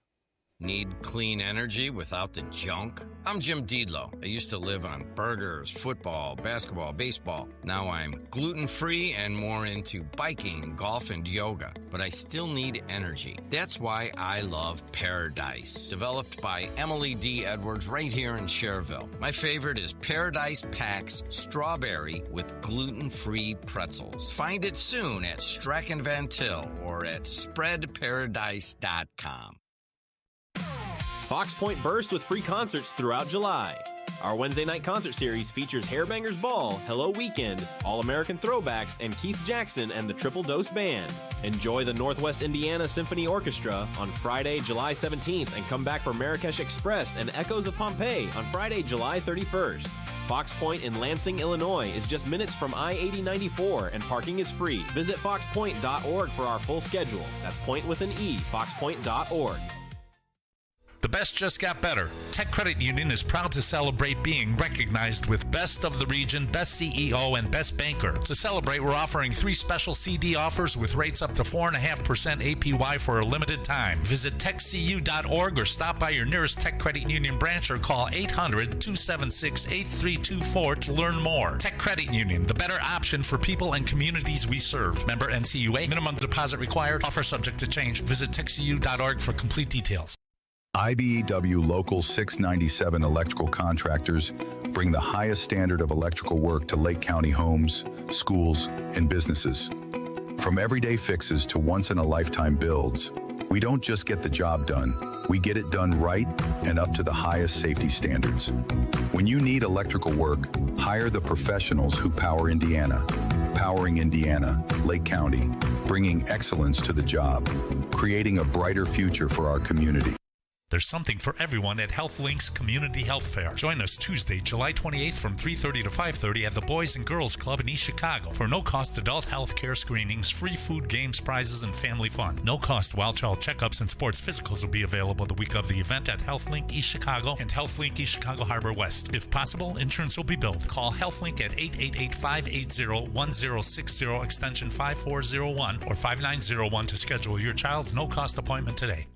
Need clean energy without the junk? I'm Jim Diedlow. I used to live on burgers, football, basketball, baseball. Now I'm gluten-free and more into biking, golf, and yoga. But I still need energy. That's why I love Paradise, developed by Emily D. Edwards right here in Cherville. My favorite is Paradise Packs Strawberry with gluten-free pretzels. Find it soon at Strachan Van Til or at spreadparadise.com. Fox Point bursts with free concerts throughout July. Our Wednesday night concert series features Hairbangers Ball, Hello Weekend, All American Throwbacks, and Keith Jackson and the Triple Dose Band. Enjoy the Northwest Indiana Symphony Orchestra on Friday, July 17th, and come back for Marrakesh Express and Echoes of Pompeii on Friday, July 31st. Fox Point in Lansing, Illinois is just minutes from I-8094 and parking is free. Visit foxpoint.org for our full schedule. That's point with an E, foxpoint.org. The best just got better. Tech Credit Union is proud to celebrate being recognized with Best of the Region, Best CEO, and Best Banker. To celebrate, we're offering 3 special CD offers with rates up to 4.5% APY for a limited time. Visit techcu.org or stop by your nearest Tech Credit Union branch or call 800-276-8324 to learn more. Tech Credit Union, the better option for people and communities we serve. Member NCUA. Minimum deposit required. Offer subject to change. Visit techcu.org for complete details. IBEW Local 697 electrical contractors bring the highest standard of electrical work to Lake County homes, schools, and businesses. From everyday fixes to once-in-a-lifetime builds, we don't just get the job done, we get it done right and up to the highest safety standards. When you need electrical work, hire the professionals who power Indiana. Powering Indiana, Lake County, bringing excellence to the job, creating a brighter future for our community. There's something for everyone at HealthLinks Community Health Fair. Join us Tuesday, July 28th from 3:30 to 5:30 at the Boys and Girls Club in East Chicago for no-cost adult health care screenings, free food, games, prizes, and family fun. No-cost wild child checkups and sports physicals will be available the week of the event at HealthLink East Chicago and HealthLink East Chicago Harbor West. If possible, insurance will be billed. Call HealthLink at 888-580-1060 extension 5401 or 5901 to schedule your child's no-cost appointment today.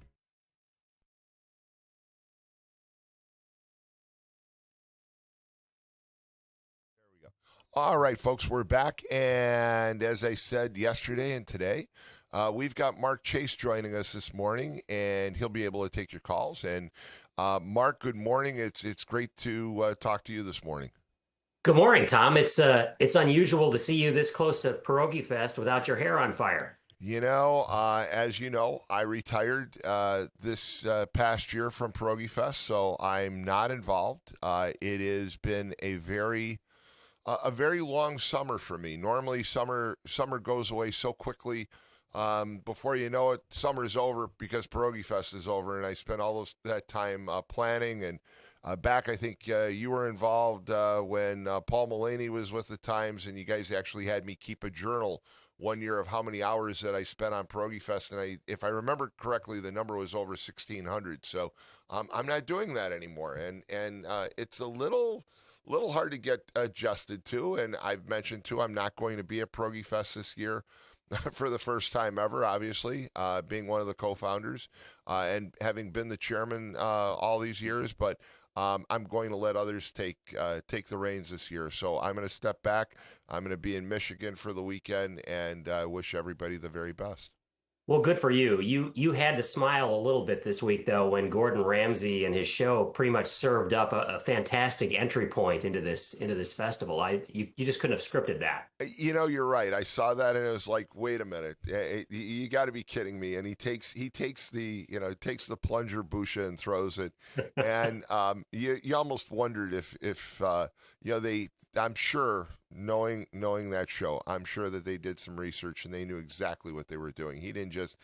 All right, folks, we're back. And as I said yesterday and today, we've got Mark Chase joining us this morning, and he'll be able to take your calls. And Mark, good morning. It's great to talk to you this morning. Good morning, Tom. It's unusual to see you this close to Pierogi Fest without your hair on fire. You know, as you know, I retired this past year from Pierogi Fest, so I'm not involved. It has been a very long summer for me. Normally, summer goes away so quickly. Before you know it, summer's over because Pierogi Fest is over, and I spent all that time planning. And back, I think you were involved when Paul Mullaney was with the Times, and you guys actually had me keep a journal one year of how many hours that I spent on Pierogi Fest, and if I remember correctly, the number was over 1,600. So I'm not doing that anymore, and it's a little hard to get adjusted to. And I've mentioned too, I'm not going to be at Pierogi Fest this year for the first time ever, obviously, being one of the co-founders and having been the chairman all these years. But I'm going to let others take the reins this year. So I'm going to step back. I'm going to be in Michigan for the weekend, and wish everybody the very best. Well, good for you. You had to smile a little bit this week, though, when Gordon Ramsay and his show pretty much served up a fantastic entry point into this festival. You just couldn't have scripted that. You know, you're right. I saw that and it was like, wait a minute, you got to be kidding me. And he takes the plunger busha and throws it, and you almost wondered if I'm sure, knowing that show, I'm sure that they did some research and they knew exactly what they were doing. He didn't just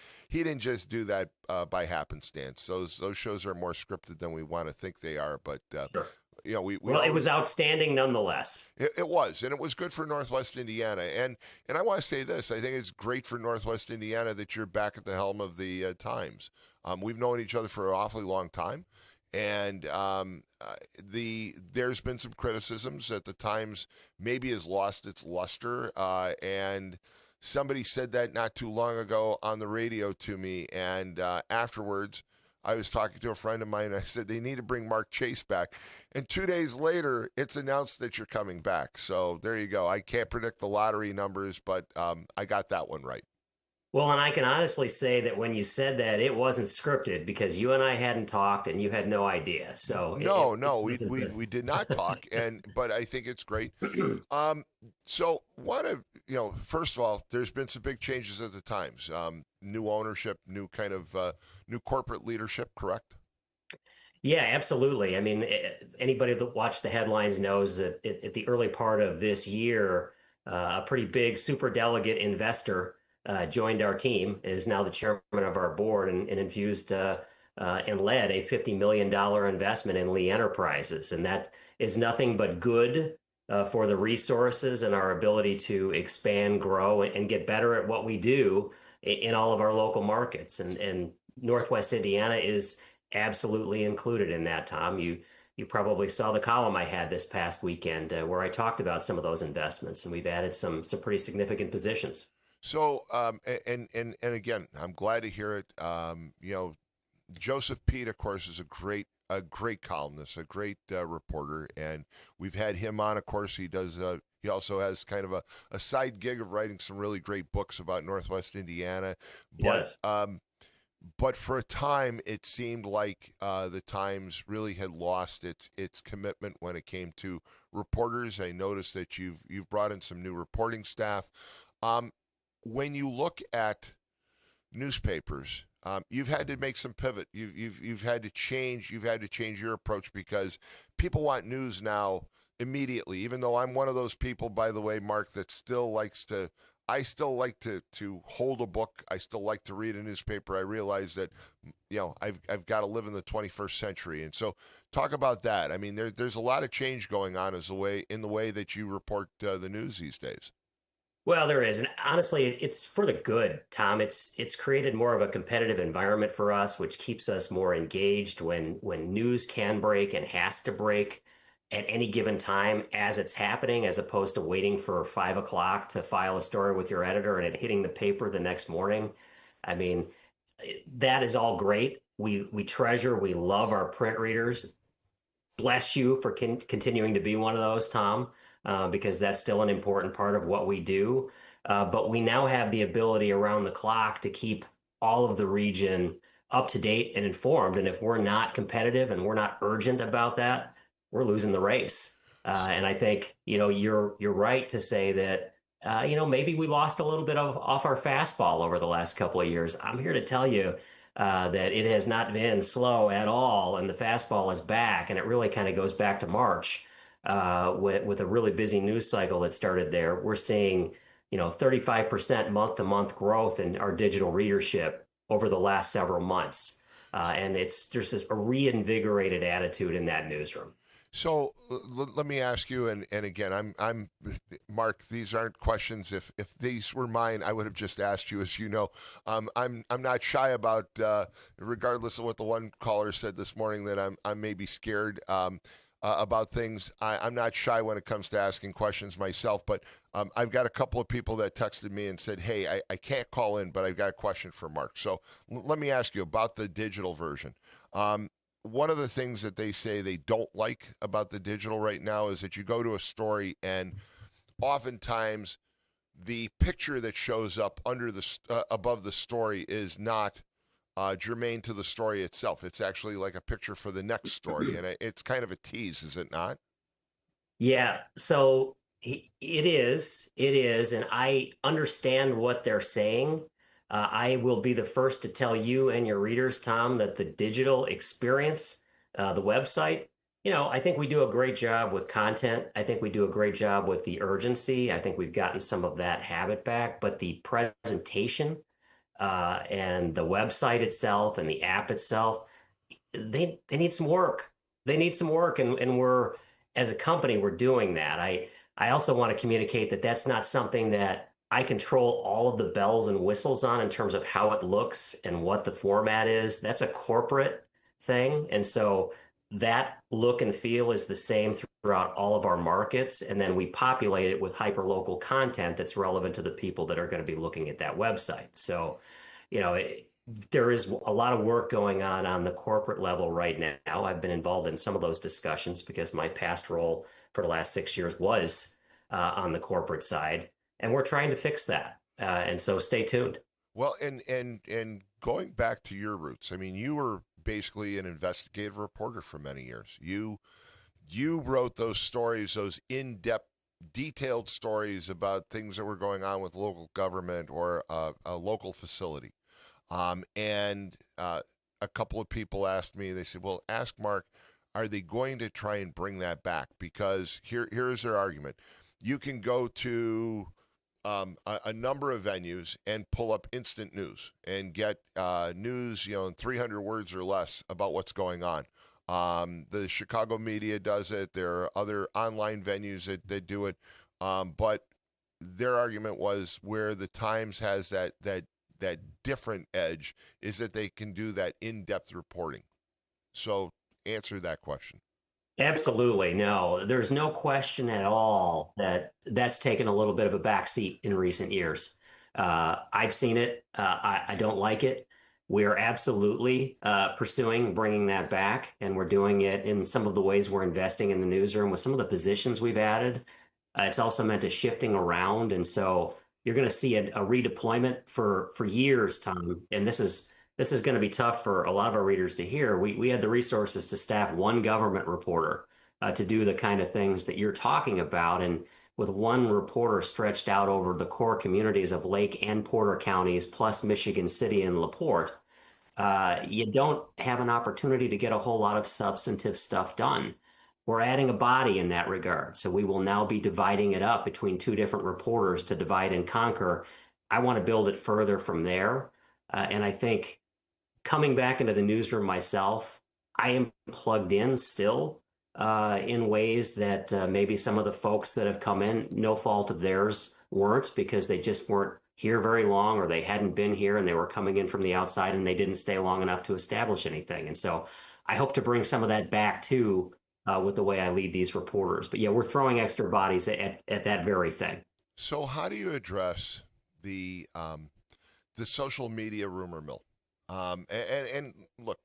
do that by happenstance. Those shows are more scripted than we want to think they are. But sure. It was outstanding nonetheless. It was, and it was good for Northwest Indiana. And I want to say this: I think it's great for Northwest Indiana that you're back at the helm of the Times. We've known each other for an awfully long time. And there's been some criticisms that the Times maybe has lost its luster. And somebody said that not too long ago on the radio to me. And afterwards, I was talking to a friend of mine, and I said, they need to bring Mark Chase back. And 2 days later, it's announced that you're coming back. So there you go. I can't predict the lottery numbers, but I got that one right. Well, and I can honestly say that when you said that, it wasn't scripted because you and I hadn't talked and you had no idea. So we did not talk, but I think it's great. So first of all, there's been some big changes at the Times. New ownership, new kind of new corporate leadership, correct? Yeah, absolutely. I mean, anybody that watched the headlines knows that at the early part of this year, a pretty big superdelegate investor joined our team, is now the chairman of our board, and infused and led a $50 million investment in Lee Enterprises. And that is nothing but good for the resources and our ability to expand, grow, and get better at what we do in all of our local markets. And Northwest Indiana is absolutely included in that, Tom. You probably saw the column I had this past weekend where I talked about some of those investments, and we've added some pretty significant positions. So, and again, I'm glad to hear it. Joseph Pete, of course, is a great columnist, a great reporter, and we've had him on. Of course, he does. He also has kind of a side gig of writing some really great books about Northwest Indiana. Yes. But for a time, it seemed like the Times really had lost its commitment when it came to reporters. I noticed that you've brought in some new reporting staff. When you look at newspapers, you've had to make some pivot. You've had to change. You've had to change your approach because people want news now immediately. Even though I'm one of those people, by the way, Mark, that still likes to I still like to hold a book. I still like to read a newspaper. I realize that, I've got to live in the 21st century. And so talk about that. I mean, there's a lot of change going on in the way that you report the news these days. Well, there is, and honestly, it's for the good, Tom. It's created more of a competitive environment for us, which keeps us more engaged when news can break and has to break at any given time as it's happening, as opposed to waiting for 5 o'clock to file a story with your editor and it hitting the paper the next morning. I mean, that is all great. We we love our print readers. Bless you for continuing to be one of those, Tom, because that's still an important part of what we do. But we now have the ability around the clock to keep all of the region up to date and informed. And if we're not competitive and we're not urgent about that, we're losing the race. And I think, you're right to say that, maybe we lost a little bit off our fastball over the last couple of years. I'm here to tell you that it has not been slow at all, and the fastball is back, and it really kind of goes back to March with a really busy news cycle that started there. We're seeing, 35% month-to-month growth in our digital readership over the last several months, and there's just a reinvigorated attitude in that newsroom. So let me ask you, and again, I'm Mark. These aren't questions. If these were mine, I would have just asked you. As you know, I'm not shy about, regardless of what the one caller said this morning, that I'm maybe scared about things. I'm not shy when it comes to asking questions myself. But I've got a couple of people that texted me and said, "Hey, I can't call in, but I've got a question for Mark." So let me ask you about the digital version. One of the things that they say they don't like about the digital right now is that you go to a story and oftentimes the picture that shows up under above the story is not germane to the story itself. It's actually like a picture for the next story, and it's kind of a tease, is it not? Yeah, so it is, and I understand what they're saying. I will be the first to tell you and your readers, Tom, that the digital experience, the website, I think we do a great job with content. I think we do a great job with the urgency. I think we've gotten some of that habit back, but the presentation and the website itself and the app itself, they need some work. They need some work, and we're, as a company, we're doing that. I also want to communicate that that's not something that I control all of the bells and whistles on in terms of how it looks and what the format is. That's a corporate thing. And so that look and feel is the same throughout all of our markets. And then we populate it with hyperlocal content that's relevant to the people that are going to be looking at that website. So, there is a lot of work going on the corporate level right now. I've been involved in some of those discussions because my past role for the last 6 years was on the corporate side. And we're trying to fix that. And so stay tuned. Well, and going back to your roots, I mean, you were basically an investigative reporter for many years. You wrote those stories, those in-depth, detailed stories about things that were going on with local government or a local facility. And a couple of people asked me, they said, well, ask Mark, are they going to try and bring that back? Because here is their argument. You can go to a number of venues and pull up instant news and get news, in 300 words or less about what's going on. The Chicago media does it. There are other online venues that do it. But their argument was where the Times has that different edge is that they can do that in-depth reporting. So answer that question. Absolutely. No, there's no question at all that that's taken a little bit of a backseat in recent years. I've seen it. I don't like it. We're absolutely pursuing bringing that back, and we're doing it in some of the ways we're investing in the newsroom with some of the positions we've added. It's also meant to shifting around, and so you're going to see a redeployment for years, Tom. And this is going to be tough for a lot of our readers to hear. We had the resources to staff one government reporter to do the kind of things that you're talking about. And with one reporter stretched out over the core communities of Lake and Porter counties, plus Michigan City and LaPorte, you don't have an opportunity to get a whole lot of substantive stuff done. we're adding a body in that regard. So we will now be dividing it up between two different reporters to divide and conquer. I want to build it further from there. And I think coming back into the newsroom myself, I am plugged in still in ways that maybe some of the folks that have come in, no fault of theirs, weren't, because they just weren't here very long, or they hadn't been here and they were coming in from the outside and they didn't stay long enough to establish anything. And so I hope to bring some of that back too with the way I lead these reporters. But yeah, we're throwing extra bodies at that very thing. So how do you address the social media rumor mill? And look,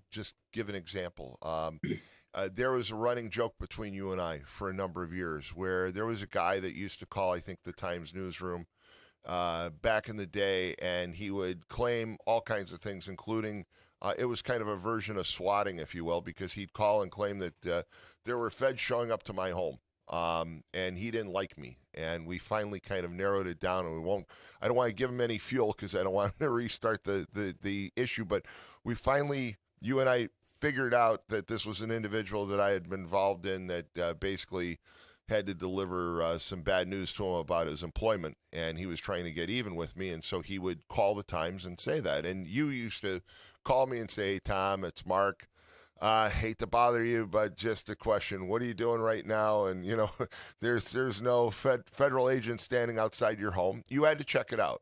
just give an example. There was a running joke between you and I for a number of years where there was a guy that used to call, I think, the Times newsroom back in the day, and he would claim all kinds of things, including it was kind of a version of swatting, if you will, because he'd call and claim that there were feds showing up to my home. And he didn't like me, and we finally kind of narrowed it down. And I don't want to give him any fuel because I don't want him to restart the issue. But we finally, you and I, figured out that this was an individual that I had been involved in that basically had to deliver some bad news to him about his employment, and he was trying to get even with me, and so he would call the Times and say that. And you used to call me and say, "Hey, Tom, it's Mark. Hate to bother you, but just a question. What are you doing right now?" And, you know, there's no federal agent standing outside your home. You had to check it out.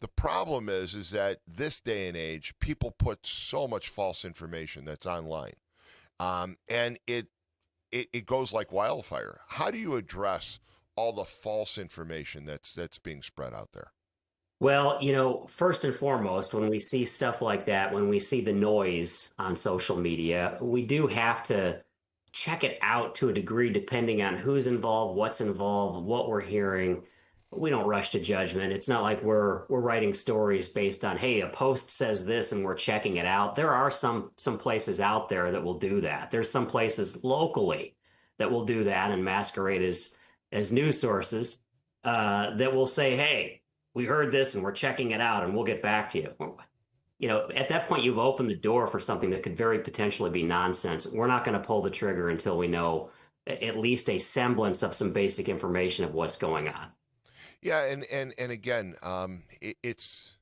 The problem is that this day and age, people put so much false information that's online, and it goes like wildfire. How do you address all the false information that's being spread out there? Well, you know, first and foremost, when we see stuff like that, when we see the noise on social media, we do have to check it out to a degree, depending on who's involved, what's involved, what we're hearing. We don't rush to judgment. It's not like we're writing stories based on, hey, a post says this and we're checking it out. There are some places out there that will do that. There's some places locally that will do that and masquerade as news sources that will say, hey, we heard this and we're checking it out and we'll get back to you. You know, at that point, you've opened the door for something that could very potentially be nonsense. We're not going to pull the trigger until we know at least a semblance of some basic information of what's going on. Yeah, and again, it's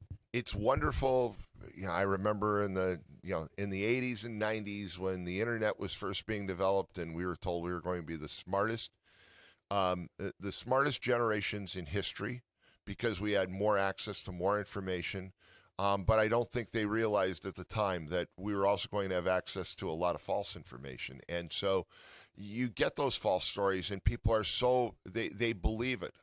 wonderful. You know, I remember in the 80s and 90s when the internet was first being developed, and we were told we were going to be the smartest generations in history because we had more access to more information. But I don't think they realized at the time that we were also going to have access to a lot of false information, and so you get those false stories, and people are so they believe it.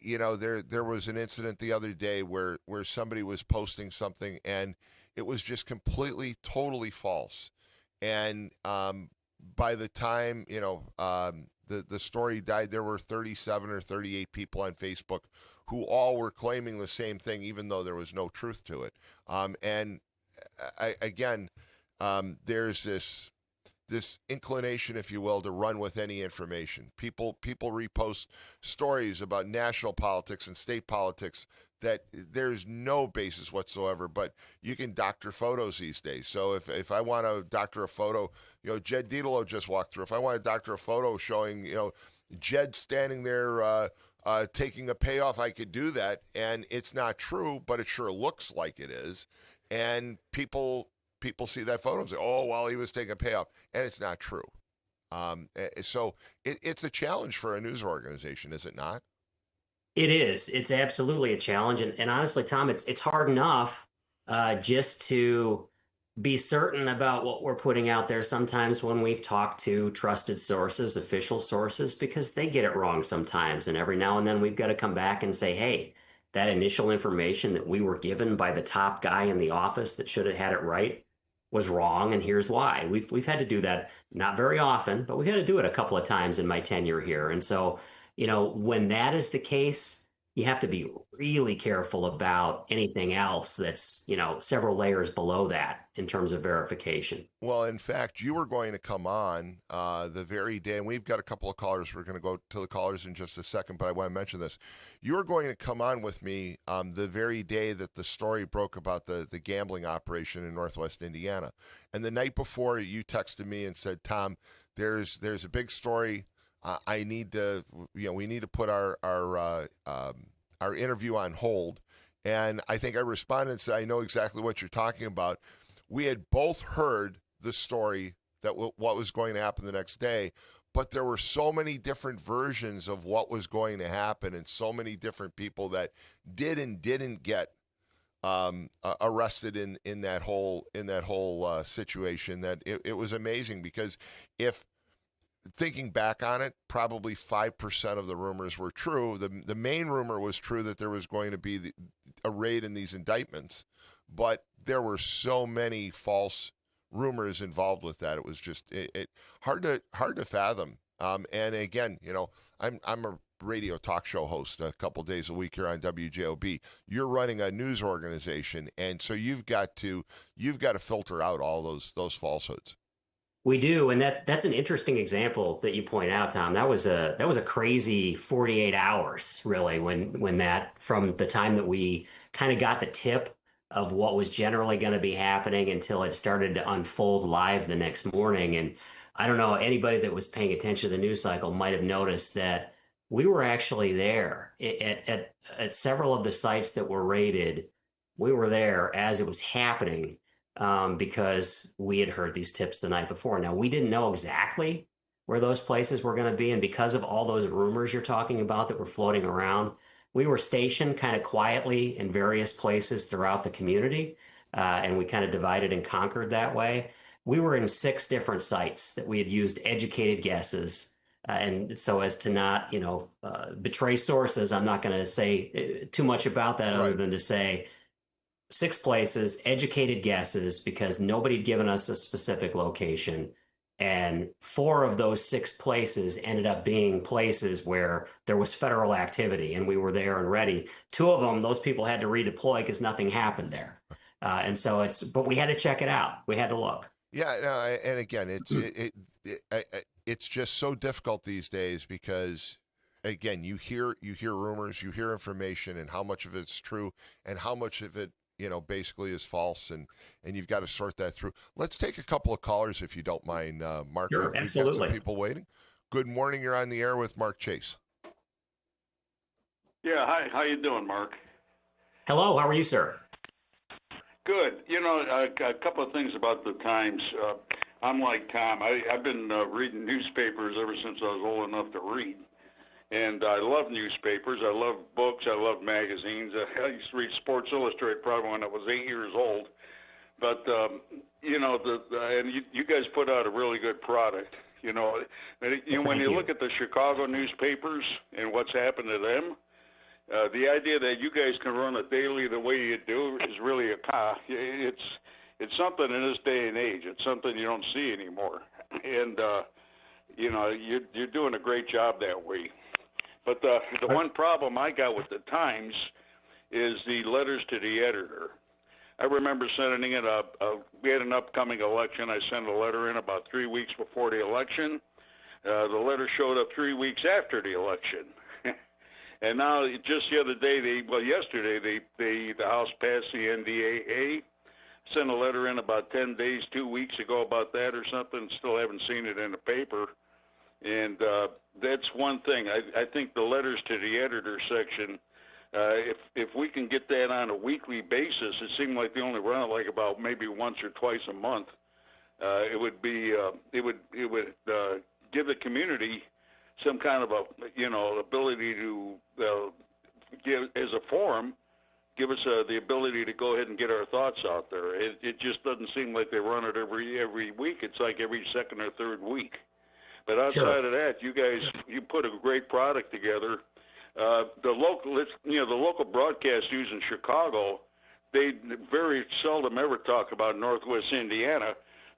You know, there was an incident the other day where somebody was posting something and it was just completely, totally false. And by the time, you know, the story died, there were 37 or 38 people on Facebook who all were claiming the same thing, even though there was no truth to it. There's this inclination, if you will, to run with any information. People repost stories about national politics and state politics that there's no basis whatsoever, but you can doctor photos these days. So if I want to doctor a photo, you know, Jed Dietlow just walked through. If I want to doctor a photo showing, you know, Jed standing there taking a payoff, I could do that, and it's not true, but it sure looks like it is. And people see that photo and say, oh, well, he was taking a payoff, and it's not true. So it's a challenge for a news organization, is it not? It is. It's absolutely a challenge. And honestly, Tom, it's hard enough just to be certain about what we're putting out there sometimes when we've talked to trusted sources, official sources, because they get it wrong sometimes. And every now and then we've got to come back and say, hey, that initial information that we were given by the top guy in the office that should have had it right was wrong, and here's why. We've had to do that, not very often, but we've had to do it a couple of times in my tenure here. And so, you know, when that is the case, you have to be really careful about anything else that's, you know, several layers below that in terms of verification. Well, in fact, you were going to come on the very day, and we've got a couple of callers. We're going to go to the callers in just a second, but I want to mention this. You were going to come on with me the very day that the story broke about the gambling operation in Northwest Indiana. And the night before, you texted me and said, Tom, there's a big story. I need to, we need to put our interview on hold. And I think I responded and said, I know exactly what you're talking about. We had both heard the story that what was going to happen the next day, but there were so many different versions of what was going to happen, and so many different people that did and didn't get arrested in that whole situation, that it was amazing. Because if thinking back on it, probably 5% of the rumors were true. The main rumor was true, that there was going to be a raid in these indictments, but there were so many false rumors involved with that. It was just hard to fathom. And again, I'm a radio talk show host a couple days a week here on WJOB. You're running a news organization, and so you've got to filter out all those falsehoods. We do, and that's an interesting example that you point out, Tom. That was a crazy 48 hours, really, when that, from the time that we kind of got the tip of what was generally going to be happening until it started to unfold live the next morning. And I don't know, anybody that was paying attention to the news cycle might have noticed that we were actually there at several of the sites that were raided. We were there as it was happening, because we had heard these tips the night before. Now, we didn't know exactly where those places were going to be. And because of all those rumors you're talking about that were floating around, we were stationed kind of quietly in various places throughout the community. And we kind of divided and conquered that way. We were in 6 different sites that we had used educated guesses. And so as to not, betray sources, I'm not going to say too much about that, other than to say 6 places, educated guesses, because nobody had given us a specific location. And 4 of those 6 places ended up being places where there was federal activity, and we were there and ready. 2 of them, those people had to redeploy because nothing happened there. And so but we had to check it out. We had to look. Yeah, no, and again, it's just so difficult these days, because again, you hear rumors, you hear information, and how much of it's true and how much of it basically is false, and you've got to sort that through. Let's take a couple of callers, if you don't mind, Mark. Sure, We've absolutely. got some people waiting. Good morning. You're on the air with Mark Chase. Yeah, hi. How you doing, Mark? Hello. How are you, sir? Good. A couple of things about the Times. I'm like Tom. I've been reading newspapers ever since I was old enough to read. And I love newspapers. I love books. I love magazines. I used to read Sports Illustrated probably when I was 8 years old. But, and you guys put out a really good product. When you look at the Chicago newspapers and what's happened to them, the idea that you guys can run it daily the way you do is really it's something in this day and age. It's something you don't see anymore. And, you're doing a great job that way. But the one problem I got with the Times is the letters to the editor. I remember sending in we had an upcoming election. I sent a letter in about 3 weeks before the election. The letter showed up 3 weeks after the election. And now, just the other day, yesterday, the House passed the NDAA. Sent a letter in about 10 days, 2 weeks ago about that or something. Still haven't seen it in the paper. And that's one thing. I think the letters to the editor section, if we can get that on a weekly basis, it seemed like they only run it like about maybe once or twice a month. It would give the community some kind of ability to give as a forum, give us the ability to go ahead and get our thoughts out there. It just doesn't seem like they run it every week. It's like every second or third week. But outside of that, you put a great product together. The local broadcast news in Chicago, they very seldom ever talk about Northwest Indiana.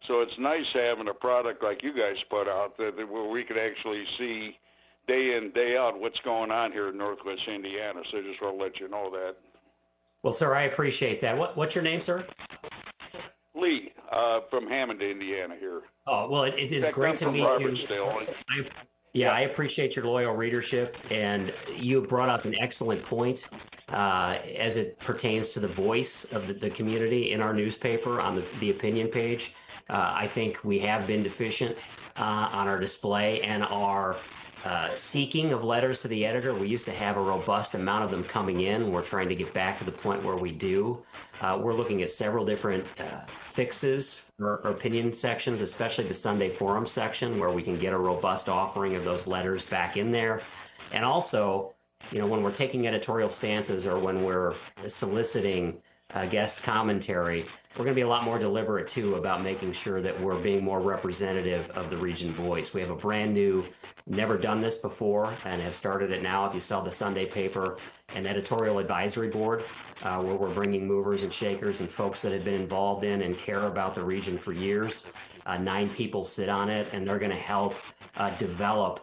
So it's nice having a product like you guys put out where we could actually see day in, day out what's going on here in Northwest Indiana. So I just want to let you know that. Well, sir, I appreciate that. What's your name, sir? Lee, from Hammond, Indiana here. Oh, well, it is great to meet you. I appreciate your loyal readership, and you brought up an excellent point as it pertains to the voice of the community in our newspaper on the opinion page. I think we have been deficient on our display and our seeking of letters to the editor. We used to have a robust amount of them coming in. We're trying to get back to the point where we do. We're looking at several different fixes for opinion sections, especially the Sunday Forum section, where we can get a robust offering of those letters back in there. And also, when we're taking editorial stances or when we're soliciting guest commentary, we're going to be a lot more deliberate, too, about making sure that we're being more representative of the region voice. We have a brand new, never done this before, and have started it now. If you saw the Sunday paper, an editorial advisory board where we're bringing movers and shakers and folks that have been involved in and care about the region for years. 9 people sit on it, and they're going to help develop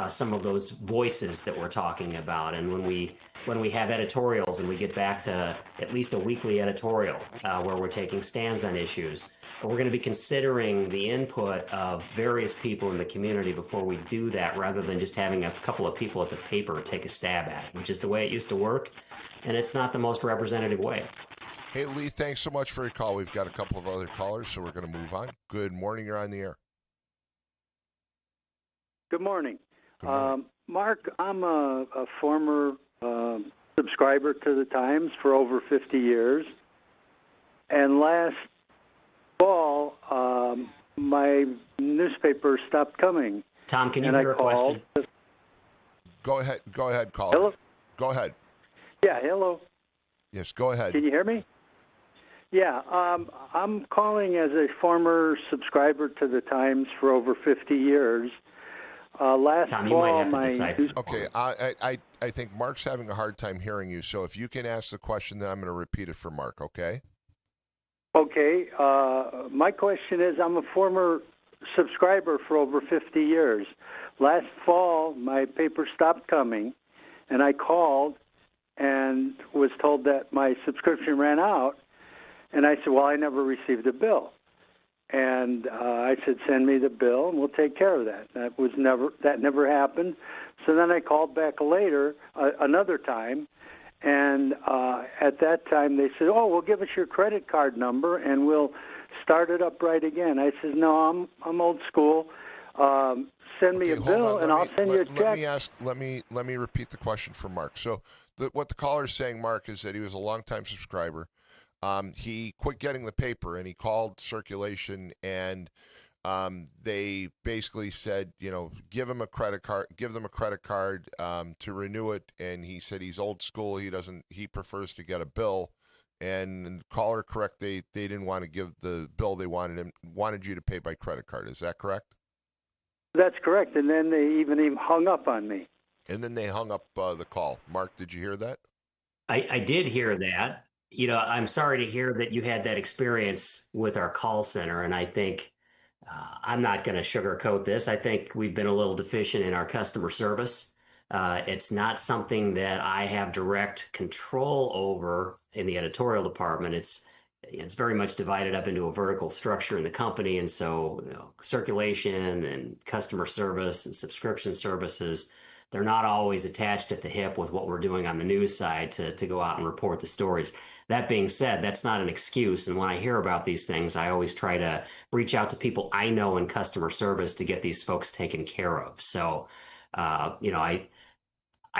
some of those voices that we're talking about. And when we have editorials and we get back to at least a weekly editorial where we're taking stands on issues, we're going to be considering the input of various people in the community before we do that, rather than just having a couple of people at the paper take a stab at it, which is the way it used to work. And it's not the most representative way. Hey, Lee, thanks so much for your call. We've got a couple of other callers, so we're going to move on. Good morning. You're on the air. Good morning. Good morning. Mark, I'm a former subscriber to the Times for over 50 years. And last fall, my newspaper stopped coming. Tom, can you hear a question? Go ahead, caller. Hello? Go ahead. Yeah, hello. Yes, go ahead. Can you hear me? Yeah, I'm calling as a former subscriber to the Times for over 50 years. Last Tom, fall, you might have to decipher. Okay, I think Mark's having a hard time hearing you, so if you can ask the question, then I'm going to repeat it for Mark, okay? Okay, my question is, I'm a former subscriber for over 50 years. Last fall, my paper stopped coming, and I called and was told that my subscription ran out. And I said, well, I never received a bill. And I said, send me the bill, and we'll take care of that. That never happened. So then I called back later, another time, and at that time they said, oh, well, give us your credit card number, and we'll start it up right again. I said, no, I'm old school. Send me a bill, and I'll send you a check. Let me repeat the question for Mark. So what the caller is saying, Mark, is that he was a longtime subscriber. He quit getting the paper, and he called circulation, and they basically said, give them a credit card to renew it. And he said he's old school. He prefers to get a bill. And caller correct, they didn't want to give the bill. They wanted you to pay by credit card. Is that correct? That's correct. And then they even hung up on me. And then they hung up the call. Mark, did you hear that? I did hear that. I'm sorry to hear that you had that experience with our call center. And I think I'm not going to sugarcoat this. I think we've been a little deficient in our customer service. It's not something that I have direct control over in the editorial department. It's very much divided up into a vertical structure in the company. And so circulation and customer service and subscription services, they're not always attached at the hip with what we're doing on the news side to go out and report the stories. That being said, that's not an excuse. And when I hear about these things, I always try to reach out to people I know in customer service to get these folks taken care of. So, I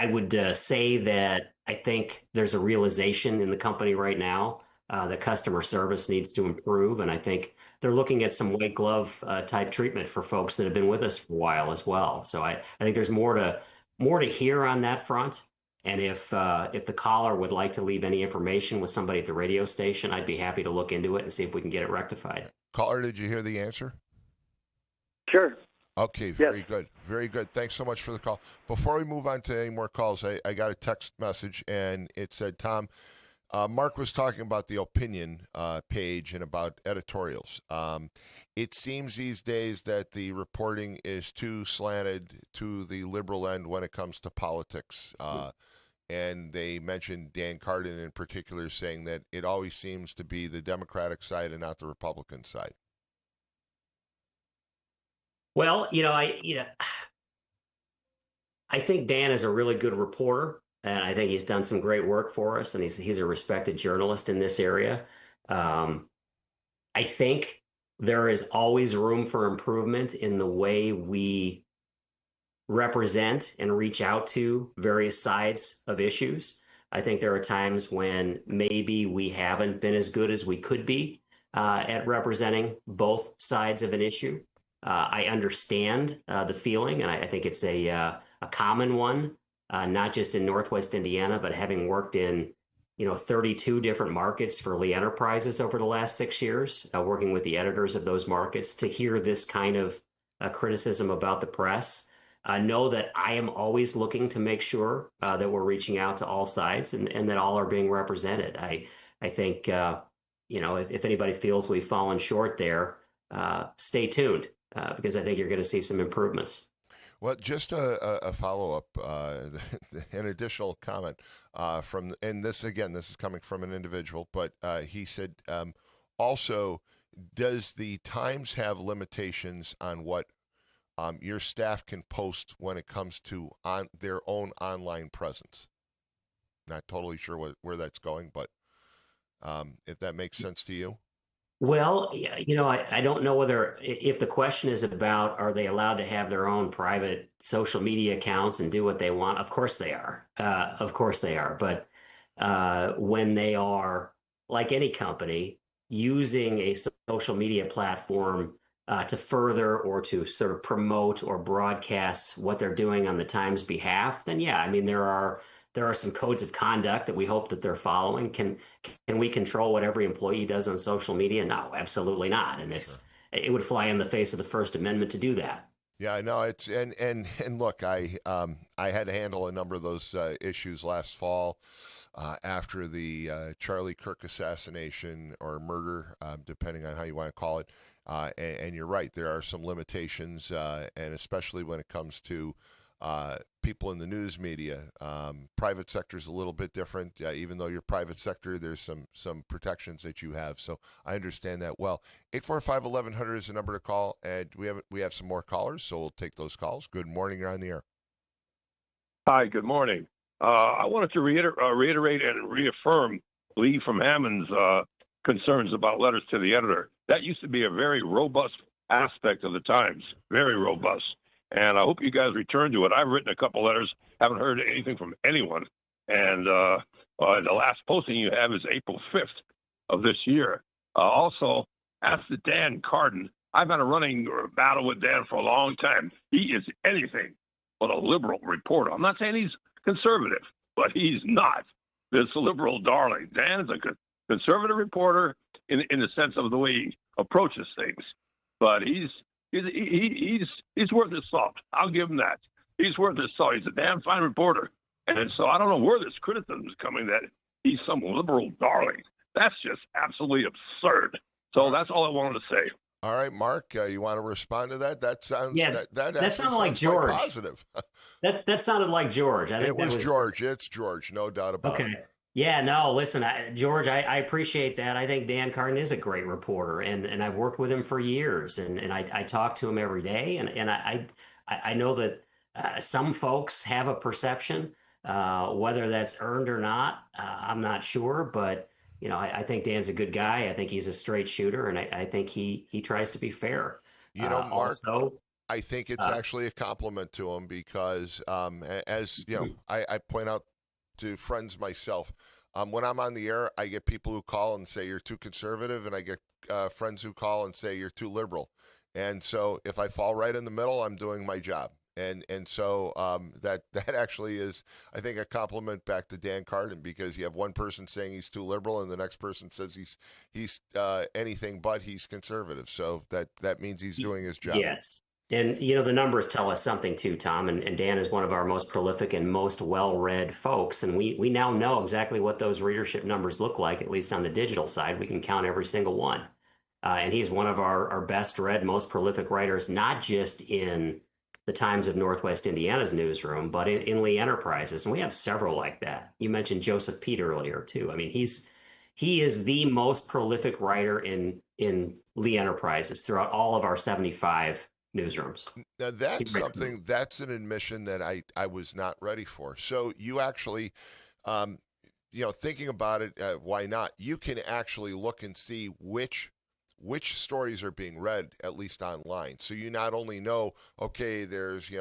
would say that I think there's a realization in the company right now that customer service needs to improve. And I think they're looking at some white glove type treatment for folks that have been with us for a while as well. So I think there's more to hear on that front. And if the caller would like to leave any information with somebody at the radio station, I'd be happy to look into it and see if we can get it rectified. Caller, did you hear the answer? Sure. Okay, very good. Very good. Thanks so much for the call. Before we move on to any more calls, I got a text message, and it said, Tom, Mark was talking about the opinion page and about editorials. It seems these days that the reporting is too slanted to the liberal end when it comes to politics. And they mentioned Dan Carden in particular, saying that it always seems to be the Democratic side and not the Republican side. Well, I think Dan is a really good reporter, and I think he's done some great work for us, and he's a respected journalist in this area. I think there is always room for improvement in the way we represent and reach out to various sides of issues. I think there are times when maybe we haven't been as good as we could be at representing both sides of an issue. I understand the feeling, and I think it's a common one, not just in Northwest Indiana, but having worked in 32 different markets for Lee Enterprises over the last 6 years, working with the editors of those markets, to hear this kind of criticism about the press. Know that I am always looking to make sure that we're reaching out to all sides and that all are being represented. I think, if anybody feels we've fallen short there, stay tuned because I think you're going to see some improvements. Well, just a follow-up, an additional comment and this is coming from an individual, but he said also, does the Times have limitations on what your staff can post when it comes to their own online presence? Not totally sure where that's going, but if that makes sense to you. Well, I don't know if the question is about, are they allowed to have their own private social media accounts and do what they want? Of course they are. Of course they are. But when they are, like any company, using a social media platform to further or to sort of promote or broadcast what they're doing on the Times' behalf, then yeah, I mean, there are some codes of conduct that we hope that they're following. Can we control what every employee does on social media? No, absolutely not. And it would fly in the face of the First Amendment to do that. Yeah, I know it's and look, I had to handle a number of those issues last fall after the Charlie Kirk assassination or murder, depending on how you want to call it. And you're right, there are some limitations, and especially when it comes to people in the news media. Private sector is a little bit different. Even though you're private sector, there's some protections that you have. So I understand that well. 845-1100 is the number to call, and we have some more callers, so we'll take those calls. Good morning, you're on the air. Hi, good morning. I wanted to reiterate and reaffirm Lee from Hammond's concerns about letters to the editor. That used to be a very robust aspect of the Times, very robust. And I hope you guys return to it. I've written a couple letters, haven't heard anything from anyone. And the last posting you have is April 5th of this year. Also, ask Dan Carden. I've had a running battle with Dan for a long time. He is anything but a liberal reporter. I'm not saying he's conservative, but he's not this liberal darling. Dan is a conservative reporter in the sense of the way he approaches things. But he's worth his salt. I'll give him that. He's worth his salt. He's a damn fine reporter. And so I don't know where this criticism is coming that he's some liberal darling. That's just absolutely absurd. So that's all I wanted to say. All right, Mark, you want to respond to that? That sounds that sounded like George. Positive. that sounded like George. I think it was George. It's George, no doubt about it. Okay. Yeah, no, listen, George, I appreciate that. I think Dan Carden is a great reporter, and I've worked with him for years, and I talk to him every day, and I know that some folks have a perception, whether that's earned or not, I'm not sure, but I think Dan's a good guy. I think he's a straight shooter, and I think he tries to be fair. Mark, also, I think it's actually a compliment to him because, as I point out to friends myself, when I'm on the air, I get people who call and say you're too conservative, and I get friends who call and say you're too liberal. And so if I fall right in the middle, I'm doing my job. And so that actually is, I think, a compliment back to Dan Carden, because you have one person saying he's too liberal and the next person says he's anything but he's conservative. So that means he's doing his job. Yes. And, the numbers tell us something too, Tom, and Dan is one of our most prolific and most well-read folks. And we now know exactly what those readership numbers look like, at least on the digital side. We can count every single one. And he's one of our best read, most prolific writers, not just in the Times of Northwest Indiana's newsroom, but in Lee Enterprises. And we have several like that. You mentioned Joseph Pete earlier too. I mean, he is the most prolific writer in Lee Enterprises throughout all of our 75 newsrooms. Now that's an admission that I was not ready for. So you actually, thinking about it, why not? You can actually look and see which which stories are being read, at least online. So you not only know, okay, there's,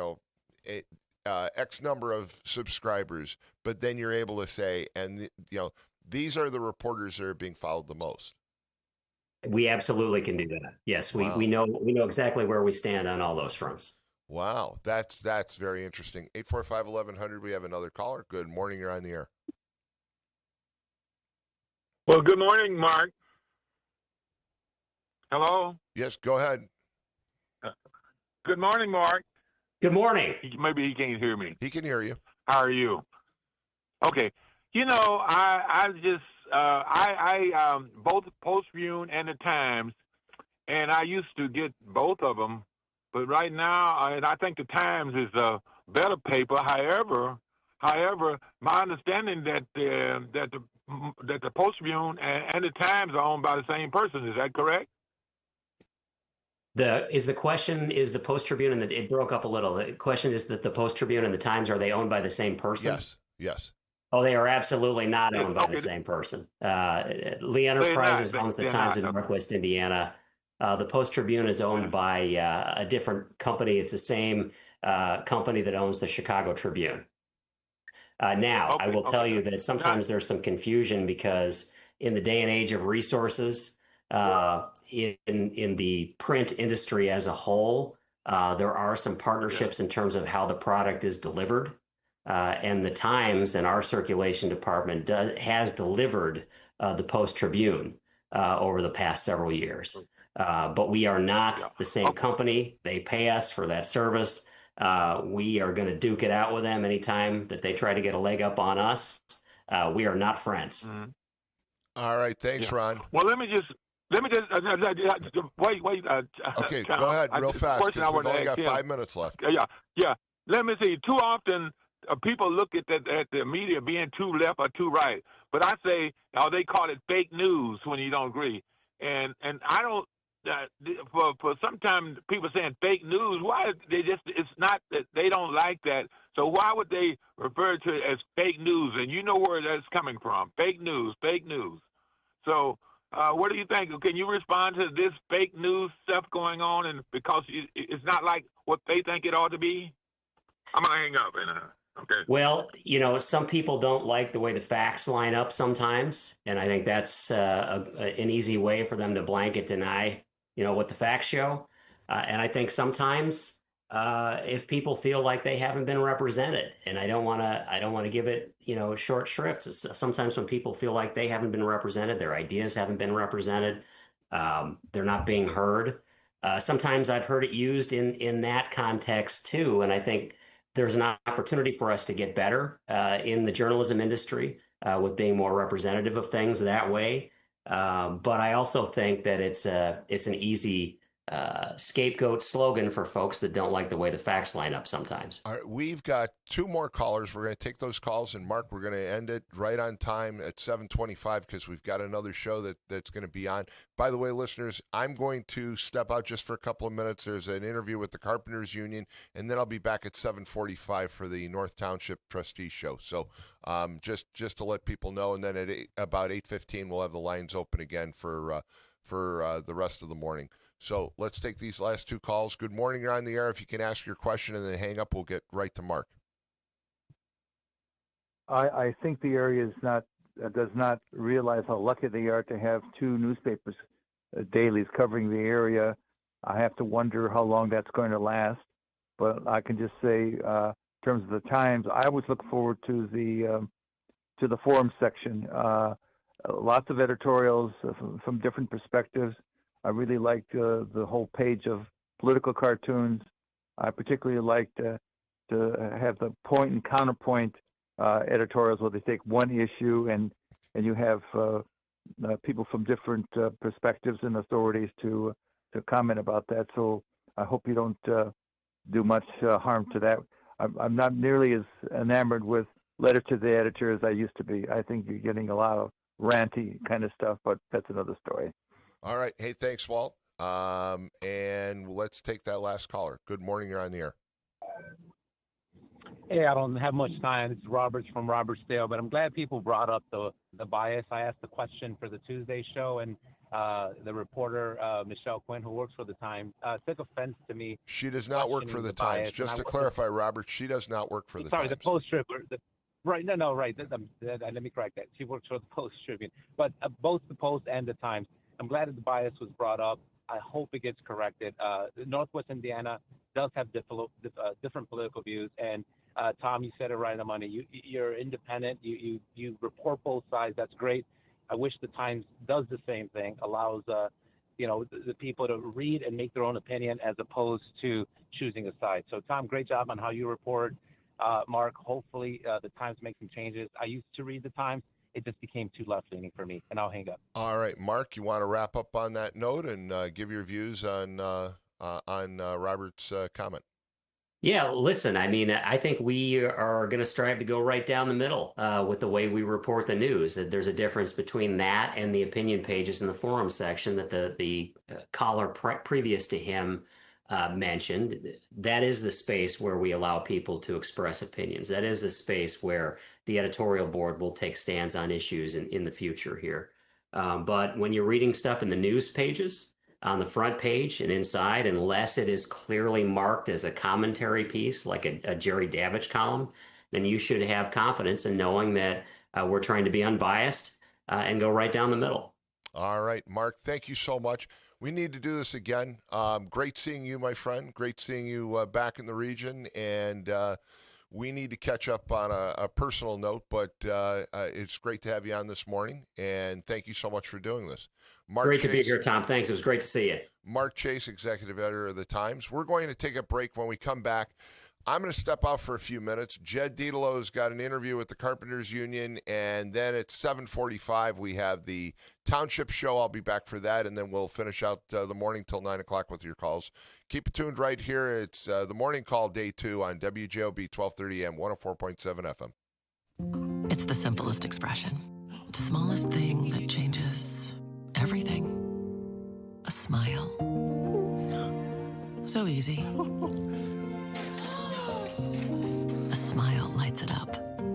X number of subscribers, but then you're able to say, and, these are the reporters that are being followed the most. We absolutely can do that. Yes, Wow. we know exactly where we stand on all those fronts. Wow, that's very interesting. 845-1100, we have another caller. Good morning, you're on the air. Well, good morning, Mark. Hello? Yes, go ahead. Good morning, Mark. Good morning. Maybe he can't hear me. He can hear you. How are you? Okay. I just both Post-Tribune and the Times, and I used to get both of them, but right now, and I think the Times is a better paper. However, my understanding that the Post-Tribune and the Times are owned by the same person. Is that correct? The question is the Post-Tribune, and it broke up a little. The question is that the Post-Tribune and the Times, are they owned by the same person? Yes. Oh, they are absolutely not owned by the same person. Lee Enterprises owns the Times in Northwest Indiana. The Post-Tribune is owned by a different company. It's the same company that owns the Chicago Tribune. I will tell you that sometimes there's some confusion because in the day and age of resources, in the print industry as a whole, there are some partnerships in terms of how the product is delivered. And the Times and our circulation department has delivered the Post-Tribune over the past several years. But we are not the same company. They pay us for that service. We are going to duke it out with them anytime that they try to get a leg up on us. We are not friends. Mm-hmm. All right. Thanks, Ron. Well, let me just wait. Okay, go ahead real fast because we've only got 5 minutes left. Yeah. Let me see. Too often people look at the media being too left or too right, but I say, they call it fake news when you don't agree. And I don't. For sometimes people saying fake news, why it's not that they don't like that. So why would they refer to it as fake news? And you know where that's coming from. Fake news. So what do you think? Can you respond to this fake news stuff going on? And because it's not like what they think it ought to be? I'm going to hang up. Okay. Well, some people don't like the way the facts line up sometimes. And I think that's an easy way for them to blanket deny what the facts show. And I think sometimes if people feel like they haven't been represented, and I don't want to give it, short shrift. Sometimes when people feel like they haven't been represented, their ideas haven't been represented, they're not being heard. Sometimes I've heard it used in that context too. And I think there's an opportunity for us to get better in the journalism industry with being more representative of things that way. But I also think that it's an easy scapegoat slogan for folks that don't like the way the facts line up sometimes. All right, we've got 2 more callers. We're going to take those calls, and Mark, we're going to end it right on time at 7:25 because we've got another show that's going to be on. By the way, listeners, I'm going to step out just for a couple of minutes. There's an interview with the Carpenters Union, and then I'll be back at 7:45 for the North Township Trustees Show. So just to let people know, and then at about 8:15 we'll have the lines open again for the rest of the morning. So let's take these last 2 calls. Good morning, you're on the air. If you can ask your question and then hang up, we'll get right to Mark. I think the area does not realize how lucky they are to have 2 newspapers, dailies covering the area. I have to wonder how long that's going to last. But I can just say, in terms of the Times, I always look forward to the forum section. Lots of editorials from different perspectives. I really like the whole page of political cartoons. I particularly like to have the point and counterpoint editorials where they take one issue and you have people from different perspectives and authorities to comment about that. So I hope you don't do much harm to that. I'm not nearly as enamored with letter to the editor as I used to be. I think you're getting a lot of ranty kind of stuff, but that's another story. All right. Hey, thanks, Walt. And let's take that last caller. Good morning. You're on the air. Hey, I don't have much time. It's Roberts from Robertsdale, but I'm glad people brought up the bias. I asked the question for the Tuesday show, and the reporter, Michelle Quinn, who works for the Times, took offense to me. She does not work for the Times. Just to clarify, Robert, she does not work for the Sorry, Times. the Post Tribune. Right, right. Let me correct that. She works for the Post Tribune. But both the Post and the Times, I'm glad that the bias was brought up. I hope it gets corrected. Northwest Indiana does have different political views. And Tom, you said it right on the money. You're independent. You report both sides. That's great. I wish the Times does the same thing, allows the people to read and make their own opinion as opposed to choosing a side. So, Tom, great job on how you report. Mark, hopefully the Times make some changes. I used to read the Times. It just became too left-leaning for me, and I'll hang up. All right, Mark, you want to wrap up on that note and give your views on Robert's comment? Yeah, listen, I mean, I think we are going to strive to go right down the middle with the way we report the news. There's a difference between that and the opinion pages in the forum section that the caller previous to him mentioned. That is the space where we allow people to express opinions. That is the space where the editorial board will take stands on issues in the future here. But when you're reading stuff in the news pages, on the front page and inside, unless it is clearly marked as a commentary piece, like a Jerry Davich column, then you should have confidence in knowing that we're trying to be unbiased and go right down the middle. All right, Mark, thank you so much. We need to do this again. Great seeing you, my friend. Great seeing you back in the region. And we need to catch up on a personal note, but it's great to have you on this morning. And thank you so much for doing this. Mark Great Chase, to be here, Tom. Thanks. It was great to see you. Mark Chase, executive editor of the Times. We're going to take a break. When we come back, I'm going to step out for a few minutes. Jed Dietlo's got an interview with the Carpenters Union, and then at 7:45 we have the Township Show. I'll be back for that, and then we'll finish out the morning till 9 o'clock with your calls. Keep it tuned right here. It's the Morning Call Day 2 on WJOB 1230 AM, 104.7 FM. It's the simplest expression. The smallest thing that changes everything. A smile. So easy.